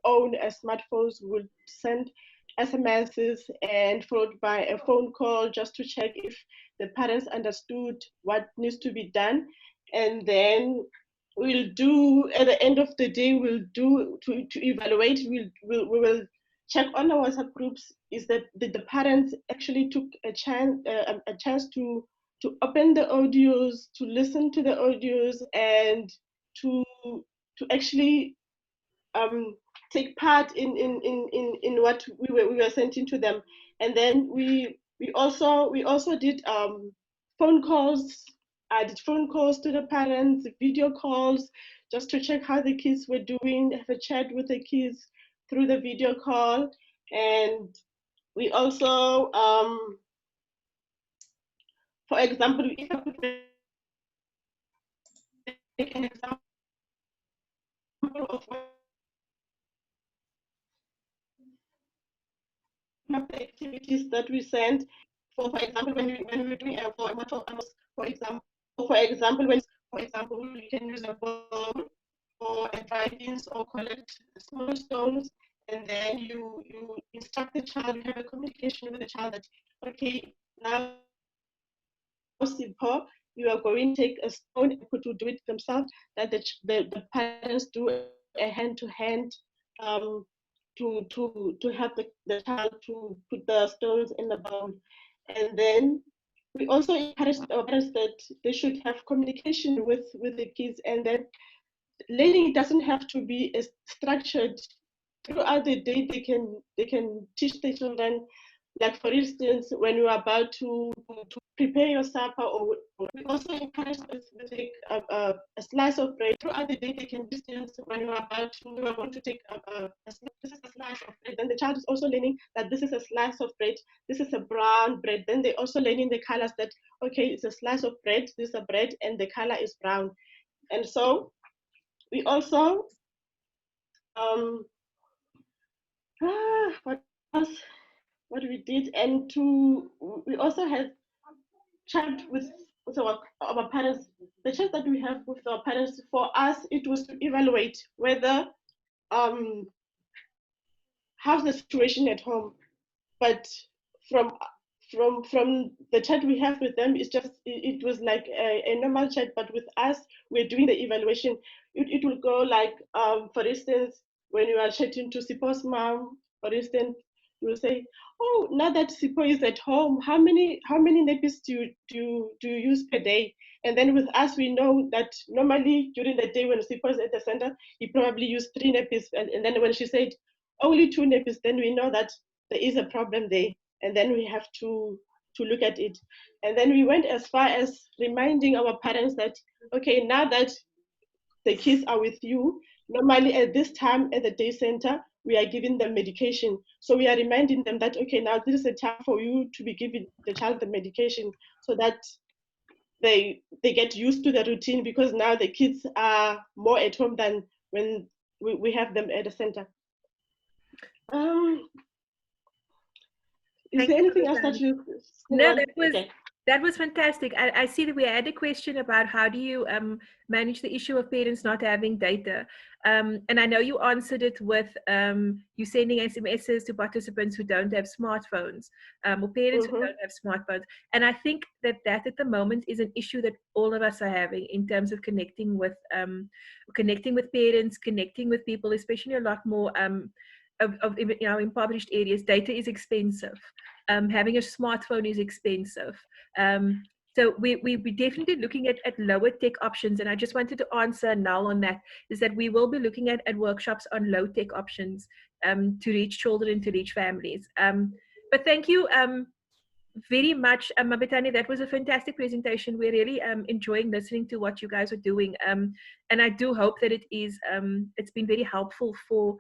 own a smartphones, will send SMSs and followed by a phone call just to check if the parents understood what needs to be done. And then we'll do, at the end of the day, we'll do to evaluate, we will check on our WhatsApp groups is that the parents actually took a chance to open the audios, to listen to the audios, and to actually take part in what we were sending to them. And then we also did phone calls. I did phone calls to the parents, video calls, just to check how the kids were doing, have a chat with the kids through the video call. And we also, for example, if I could make an example of one of the activities that we send, for example, when we're doing for example, you can use a ball or a drive-ins or collect small stones, and then you instruct the child, you have a communication with the child that, okay, now simple, you are going to take a stone and to do it themselves, that the parents do a hand-to-hand to help the child to put the stones in the bowl. And then we also encourage our parents that they should have communication with the kids, and that learning doesn't have to be structured. Throughout the day, they can teach the children. Like for instance, when you are about to prepare your supper, or we also encourage them to take a slice of bread. Throughout the day, they can distance when you are going to take this is a slice of bread. Then the child is also learning that this is a slice of bread. This is a brown bread. Then they also learning the colors that, okay, it's a slice of bread. This is a bread, and the color is brown. And so we also what else? What we did, and we also had chat with our parents. The chat that we have with our parents, for us, it was to evaluate whether how's the situation at home. But from the chat we have with them, it was like a normal chat, but with us, we're doing the evaluation. It will go like, for instance, when you are chatting to Sipo's mom, for instance, you will say, oh, now that Sipo is at home, how many nappies do you use per day? And then with us, we know that normally during the day when Sipo is at the center, he probably used 3 nappies. And then when she said only 2 nappies, then we know that there is a problem there. And then we have to look at it. And then we went as far as reminding our parents that, okay, now that the kids are with you, normally at this time at the day center, we are giving them medication. So we are reminding them that, okay, now this is the time for you to be giving the child the medication, so that they get used to the routine, because now the kids are more at home than when we have them at the center. Is there anything else that you? No, Okay. that was fantastic. I see that we had a question about how do you manage the issue of parents not having data. And I know you answered it with you sending SMSs to participants who don't have smartphones, or parents who don't have smartphones. And I think that at the moment is an issue that all of us are having in terms of connecting with parents, connecting with people, especially a lot more of impoverished areas. Data is expensive. Having a smartphone is expensive. So we're definitely looking at lower tech options. And I just wanted to answer now on that, is that we will be looking at workshops on low tech options to reach children, to reach families. But thank you very much, Mabetane. That was a fantastic presentation. We're really enjoying listening to what you guys are doing. And I do hope that it's been very helpful for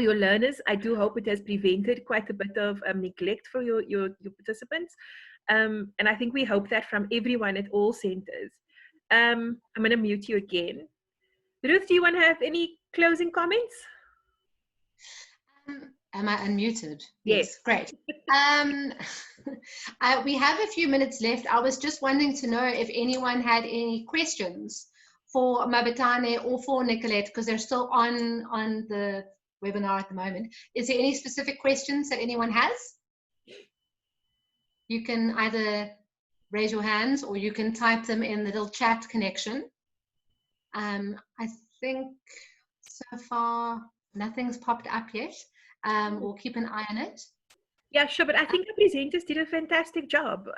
your learners. I do hope it has prevented quite a bit of neglect for your participants. And I think we hope that from everyone at all centers. I'm going to mute you again. Ruth, do you want to have any closing comments? Am I unmuted? Yes. Great. We have a few minutes left. I was just wanting to know if anyone had any questions for Mabetane or for Nicolette, because they're still on the webinar at the moment. Is there any specific questions that anyone has? You can either raise your hands or you can type them in the little chat connection. I think so far nothing's popped up yet. We'll keep an eye on it. Yeah, sure, but I think the presenters did a fantastic job.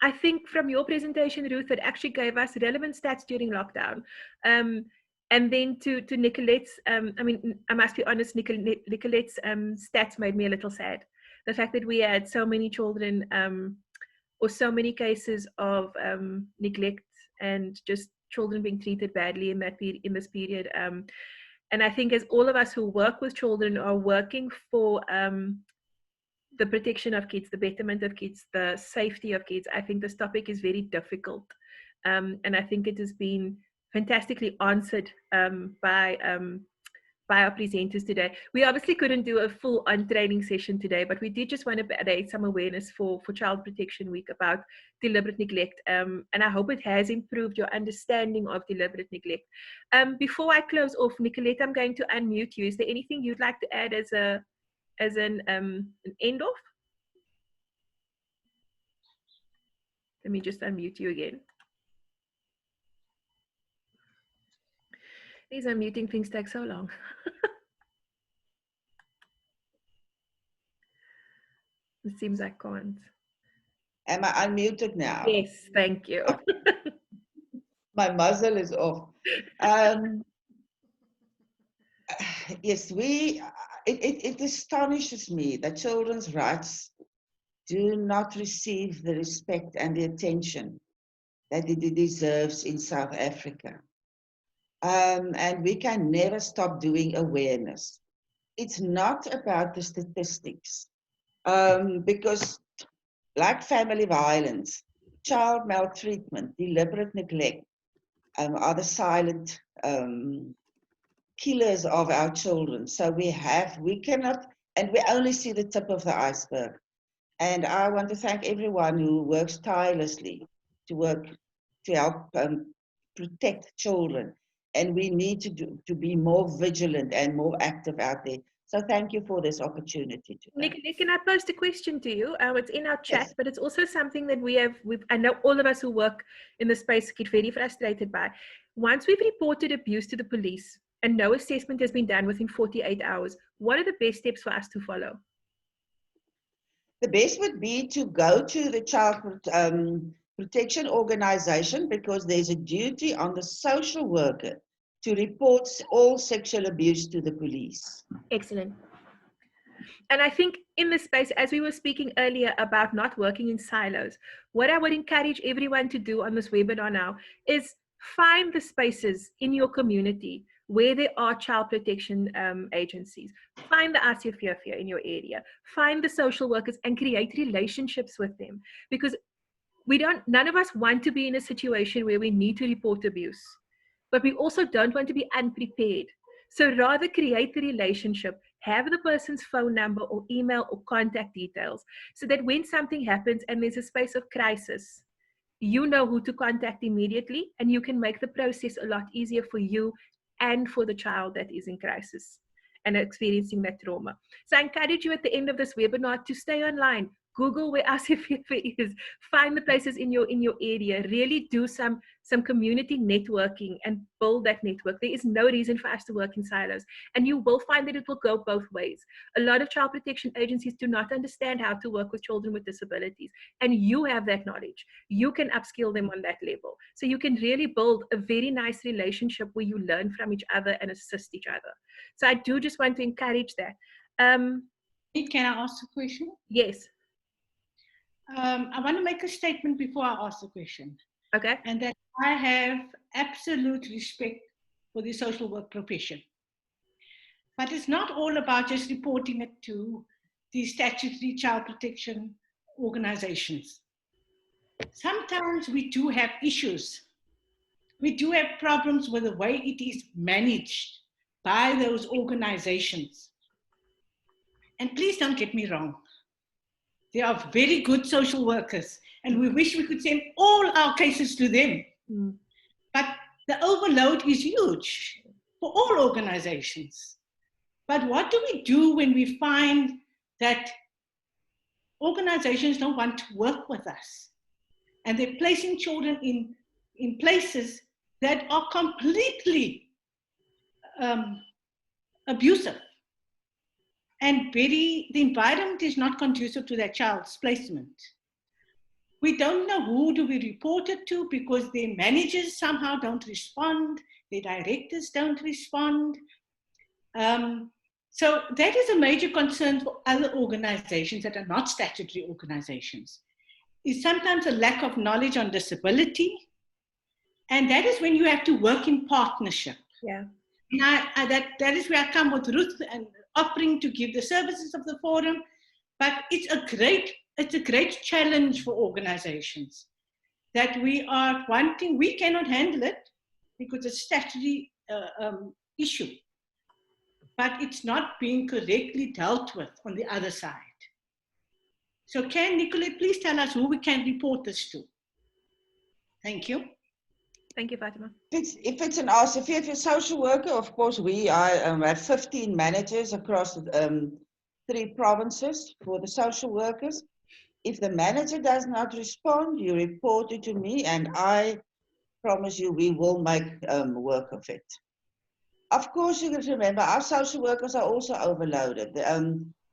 I think from your presentation, Ruth, it actually gave us relevant stats during lockdown. And then to Nicolette's, I mean, I must be honest, Nicolette's stats made me a little sad. The fact that we had so many children or so many cases of neglect and just children being treated badly in this period. And I think as all of us who work with children are working for the protection of kids, the betterment of kids, the safety of kids, I think this topic is very difficult. And I think it has been fantastically answered by our presenters today. We obviously couldn't do a full on-training session today, but we did just want to raise some awareness for Child Protection Week about deliberate neglect. And I hope it has improved your understanding of deliberate neglect. Before I close off, Nicolette, I'm going to unmute you. Is there anything you'd like to add as an end off? Let me just unmute you again. These unmuting things take so long. It seems I can't. Am I unmuted now? Yes, thank you. My muzzle is off. Yes, it astonishes me that children's rights do not receive the respect and the attention that it deserves in South Africa. And we can never stop doing awareness. It's not about the statistics, because like family violence, child maltreatment, deliberate neglect are the silent killers of our children. So we cannot, and we only see the tip of the iceberg. And I want to thank everyone who works tirelessly to help protect children. And we need to be more vigilant and more active out there. So thank you for this opportunity today. Nick, can I post a question to you? It's in our chat, Yes. but it's also something that I know all of us who work in the space get very frustrated by. Once we've reported abuse to the police and no assessment has been done within 48 hours, what are the best steps for us to follow? The best would be to go to the Child Protection Organization, because there's a duty on the social worker to report all sexual abuse to the police. Excellent. And I think in this space, as we were speaking earlier about not working in silos, what I would encourage everyone to do on this webinar now is find the spaces in your community where there are child protection agencies. Find the ICFF in your area. Find the social workers and create relationships with them. Because none of us want to be in a situation where we need to report abuse, but we also don't want to be unprepared. So rather create the relationship, have the person's phone number or email or contact details, so that when something happens and there's a space of crisis, you know who to contact immediately, and you can make the process a lot easier for you and for the child that is in crisis and experiencing that trauma. So I encourage you at the end of this webinar to stay online. Google where RCVF is, find the places in your area, really do some community networking and build that network. There is no reason for us to work in silos, and you will find that it will go both ways. A lot of child protection agencies do not understand how to work with children with disabilities, and you have that knowledge. You can upskill them on that level. So you can really build a very nice relationship where you learn from each other and assist each other. So I do just want to encourage that. Can I ask a question? Yes. I want to make a statement before I ask the question. Okay. And that I have absolute respect for the social work profession. But it's not all about just reporting it to the statutory child protection organizations. Sometimes we do have issues. We do have problems with the way it is managed by those organizations. And please don't get me wrong. They are very good social workers, and we wish we could send all our cases to them. Mm. But the overload is huge for all organizations. But what do we do when we find that organizations don't want to work with us? And they're placing children in places that are completely abusive. And the environment is not conducive to that child's placement. We don't know who do we report it to, because their managers somehow don't respond, their directors don't respond. So that is a major concern for other organizations that are not statutory organizations. Is sometimes a lack of knowledge on disability. And that is when you have to work in partnership. Yeah. And that is where I come with Ruth and offering to give the services of the forum, but it's a great challenge for organizations that we are wanting. We cannot handle it because it's a statutory issue, but it's not being correctly dealt with on the other side. So can Nicolette please tell us who we can report this to? Thank you. Thank you, Fatima. If it's an RCVF social worker, of course, we have 15 managers across 3 provinces for the social workers. If the manager does not respond, you report it to me, and I promise you we will make work of it. Of course, you have to remember, our social workers are also overloaded.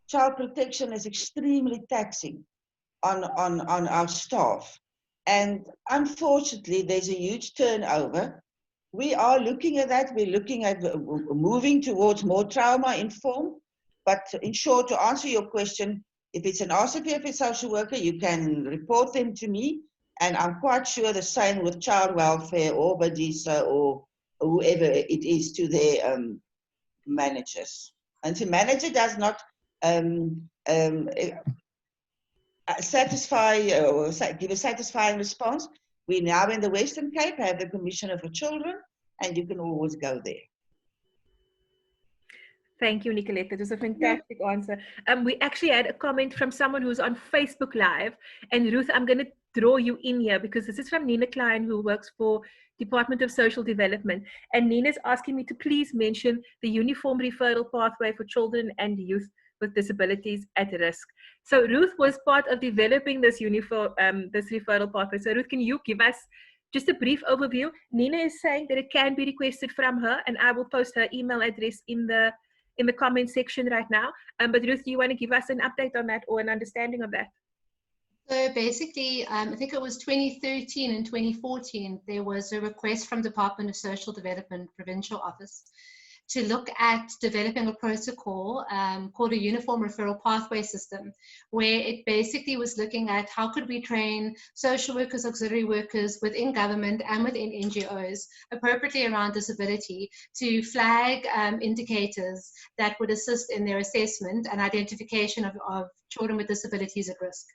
Child protection is extremely taxing on our staff. And unfortunately, there's a huge turnover. We are looking at that. We're looking at moving towards more trauma-informed. But in short, to answer your question, if it's an RCVF social worker, you can report them to me. And I'm quite sure the same with child welfare or Badisa or whoever it is to their managers. And if the manager does not satisfy or give a satisfying response, we now in the Western Cape have the Commissioner for Children, and you can always go there. Thank you, Nicolette. That was a fantastic answer. We actually had a comment from someone who's on Facebook Live, and Ruth, I'm going to draw you in here because this is from Nina Klein, who works for Department of Social Development, and Nina's asking me to please mention the uniform referral pathway for children and youth with disabilities at risk. So Ruth was part of developing this this referral pathway. So Ruth, can you give us just a brief overview? Nina is saying that it can be requested from her, and I will post her email address in the comment section right now. But Ruth, do you want to give us an update on that or an understanding of that? So basically, I think it was 2013 and 2014, there was a request from Department of Social Development Provincial Office to look at developing a protocol called a uniform referral pathway system, where it basically was looking at how could we train social workers, auxiliary workers within government and within NGOs appropriately around disability to flag indicators that would assist in their assessment and identification of children with disabilities at risk.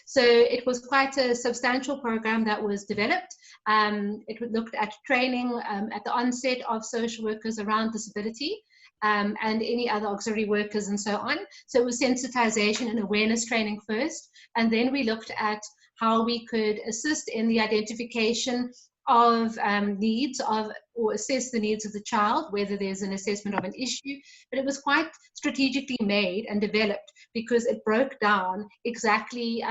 So it was quite a substantial program that was developed. It looked at training at the onset of social workers around disability and any other auxiliary workers and so on. So it was sensitization and awareness training first. And then we looked at how we could assist in the identification of needs of, or assess the needs of the child, whether there's an assessment of an issue. But it was quite strategically made and developed because it broke down exactly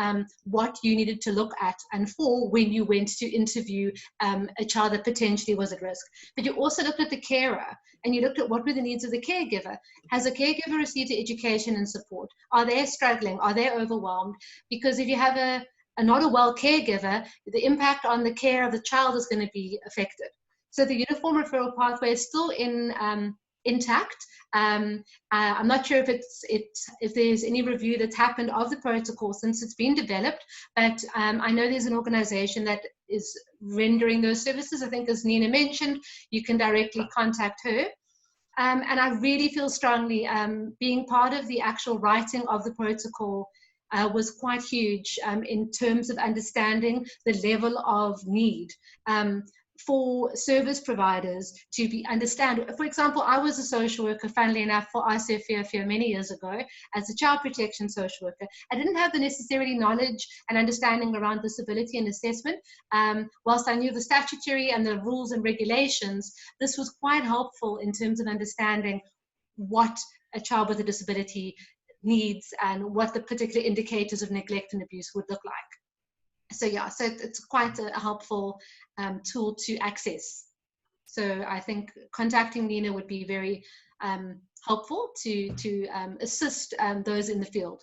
what you needed to look at and for when you went to interview a child that potentially was at risk. But you also looked at the carer and you looked at what were the needs of the caregiver. Has a caregiver received the education and support? Are they struggling? Are they overwhelmed? Because if you have a not a well caregiver, the impact on the care of the child is going to be affected. So the uniform referral pathway is still intact. I'm not sure if there's any review that's happened of the protocol since it's been developed, but I know there's an organization that is rendering those services. I think, as Nina mentioned, you can directly contact her. And I really feel strongly being part of the actual writing of the protocol was quite huge in terms of understanding the level of need for service providers to understand. For example, I was a social worker, funnily enough, for ICFIA many years ago as a child protection social worker. I didn't have the necessary knowledge and understanding around disability and assessment. Whilst I knew the statutory and the rules and regulations, this was quite helpful in terms of understanding what a child with a disability needs and what the particular indicators of neglect and abuse would look like. So yeah, so it's quite a helpful tool to access. So I think contacting Nina would be very helpful to assist those in the field.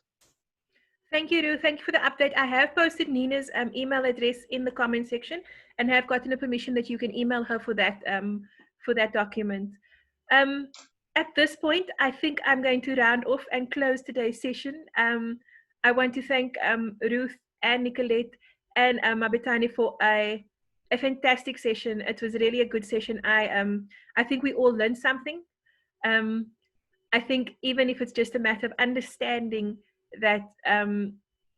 Thank you, Ruth. Thank you for the update. I have posted Nina's email address in the comment section and have gotten a permission that you can email her for that document. At this point, I think I'm going to round off and close today's session. I want to thank Ruth and Nicolette and Mabetane for a fantastic session. It was really a good session. I think we all learned something. I think even if it's just a matter of understanding that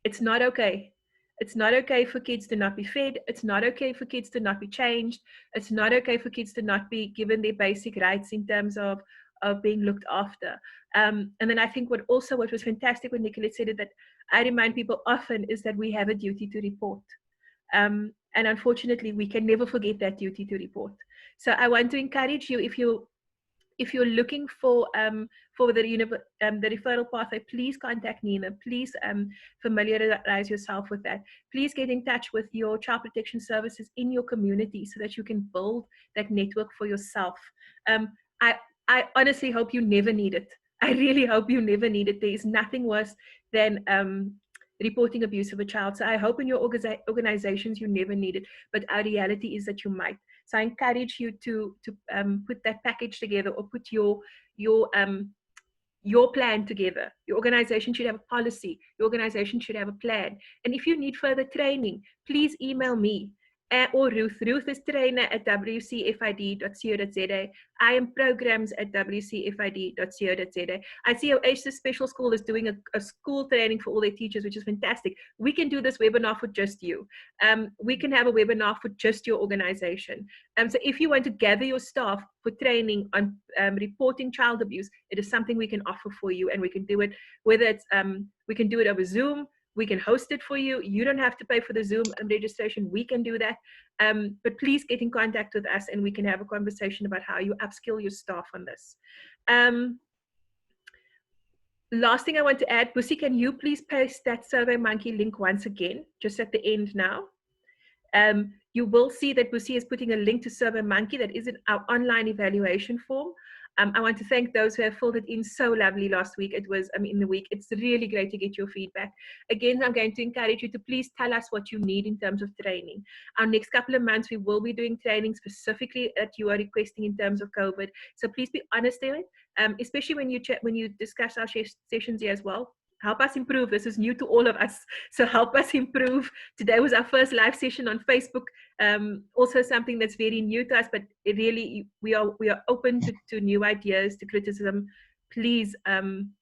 it's not okay. It's not okay for kids to not be fed. It's not okay for kids to not be changed. It's not okay for kids to not be given their basic rights in terms of being looked after. And then I think what was fantastic when Nicolette said it, that I remind people often, is that we have a duty to report. And unfortunately, we can never forget that duty to report. So I want to encourage you, if you're looking for the referral pathway, please contact Nina. Please familiarize yourself with that. Please get in touch with your child protection services in your community so that you can build that network for yourself. I honestly hope you never need it. I really hope you never need it. There is nothing worse than reporting abuse of a child. So I hope in your organizations you never need it, but our reality is that you might. So I encourage you to put that package together, or put your plan together. Your organization should have a policy. Your organization should have a plan. And if you need further training, please email me or Ruth. Ruth is trainer at wcfid.co.za. I am programs at wcfid.co.za. I see Oasis Special School is doing a school training for all their teachers, which is fantastic. We can do this webinar for just you. We can have a webinar for just your organization. So if you want to gather your staff for training on reporting child abuse, it is something we can offer for you, and we can do it, whether it's, we can do it over Zoom. We can host it for you. You don't have to pay for the Zoom registration. We can do that. But please get in contact with us and we can have a conversation about how you upskill your staff on this. Last thing I want to add, Busi, can you please paste that SurveyMonkey link once again, just at the end now? You will see that Busi is putting a link to SurveyMonkey that is in our online evaluation form. I want to thank those who have filled it in so lovely last week. It was, in the week, it's really great to get your feedback. Again, I'm going to encourage you to please tell us what you need in terms of training. Our next couple of months, we will be doing training specifically that you are requesting in terms of COVID. So please be honest in it, especially when you discuss our sessions here as well. Help us improve. This is new to all of us, so help us improve. Today was our first live session on Facebook. Also something that's very new to us, but it really, we are open to new ideas, to criticism. Please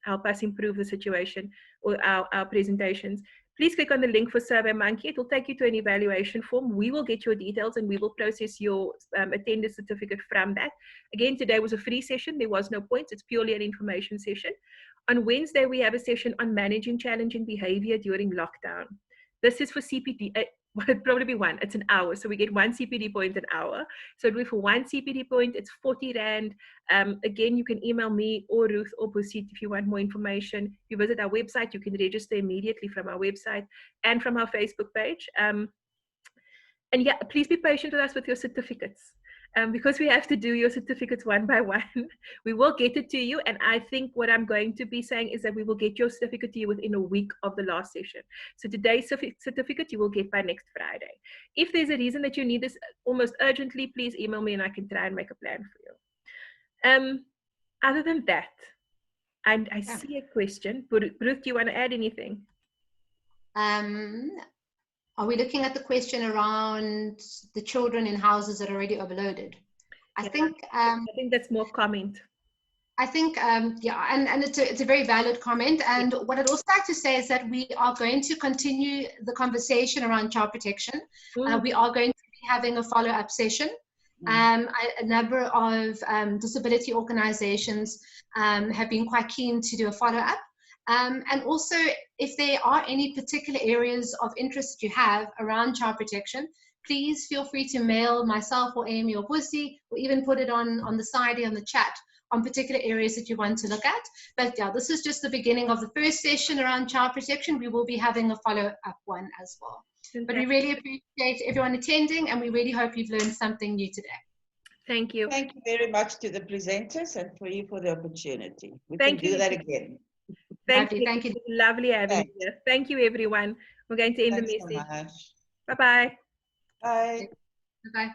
help us improve the situation or our presentations. please click on the link for SurveyMonkey. It will take you to an evaluation form. We will get your details and we will process your attendance certificate from that. Again, today was a free session. There was no points. It's purely an information session. On Wednesday, we have a session on managing challenging behavior during lockdown. This is for CPD. Well, it'd probably be one. It's an hour. So we get 1 CPD point an hour. So it'll be for 1 CPD point, it's 40 Rand. Again, you can email me or Ruth or Busit if you want more information. If you visit our website, you can register immediately from our website and from our Facebook page. And yeah, please be patient with us with your certificates. Because we have to do your certificates one by one. We will get it to you. And I think what I'm going to be saying is that we will get your certificate to you within a week of the last session. So today's certificate you will get by next Friday. If there's a reason that you need this almost urgently, please email me and I can try and make a plan for you. Other than that, and I see a question. Ruth, do you want to add anything? Are we looking at the question around the children in houses that are already overloaded? I think that's more comment. I think, yeah, and it's a very valid comment. And what I'd also like to say is that we are going to continue the conversation around child protection. We are going to be having a follow-up session. A number of disability organizations have been quite keen to do a follow-up. And also, if there are any particular areas of interest that you have around child protection, please feel free to mail myself or Amy or Busi, or even put it on the side here on the chat on particular areas that you want to look at. But yeah, this is just the beginning of the first session around child protection. We will be having a follow-up one as well. But we really appreciate everyone attending, and we really hope you've learned something new today. Thank you. Thank you very much to the presenters and for you for the opportunity. We Thank can you. do that again. Thank you. Thank you. Lovely having you here. Thank you, everyone. We're going to end the message. So much. Bye-bye. Bye. Bye-bye.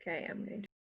Okay, I'm going to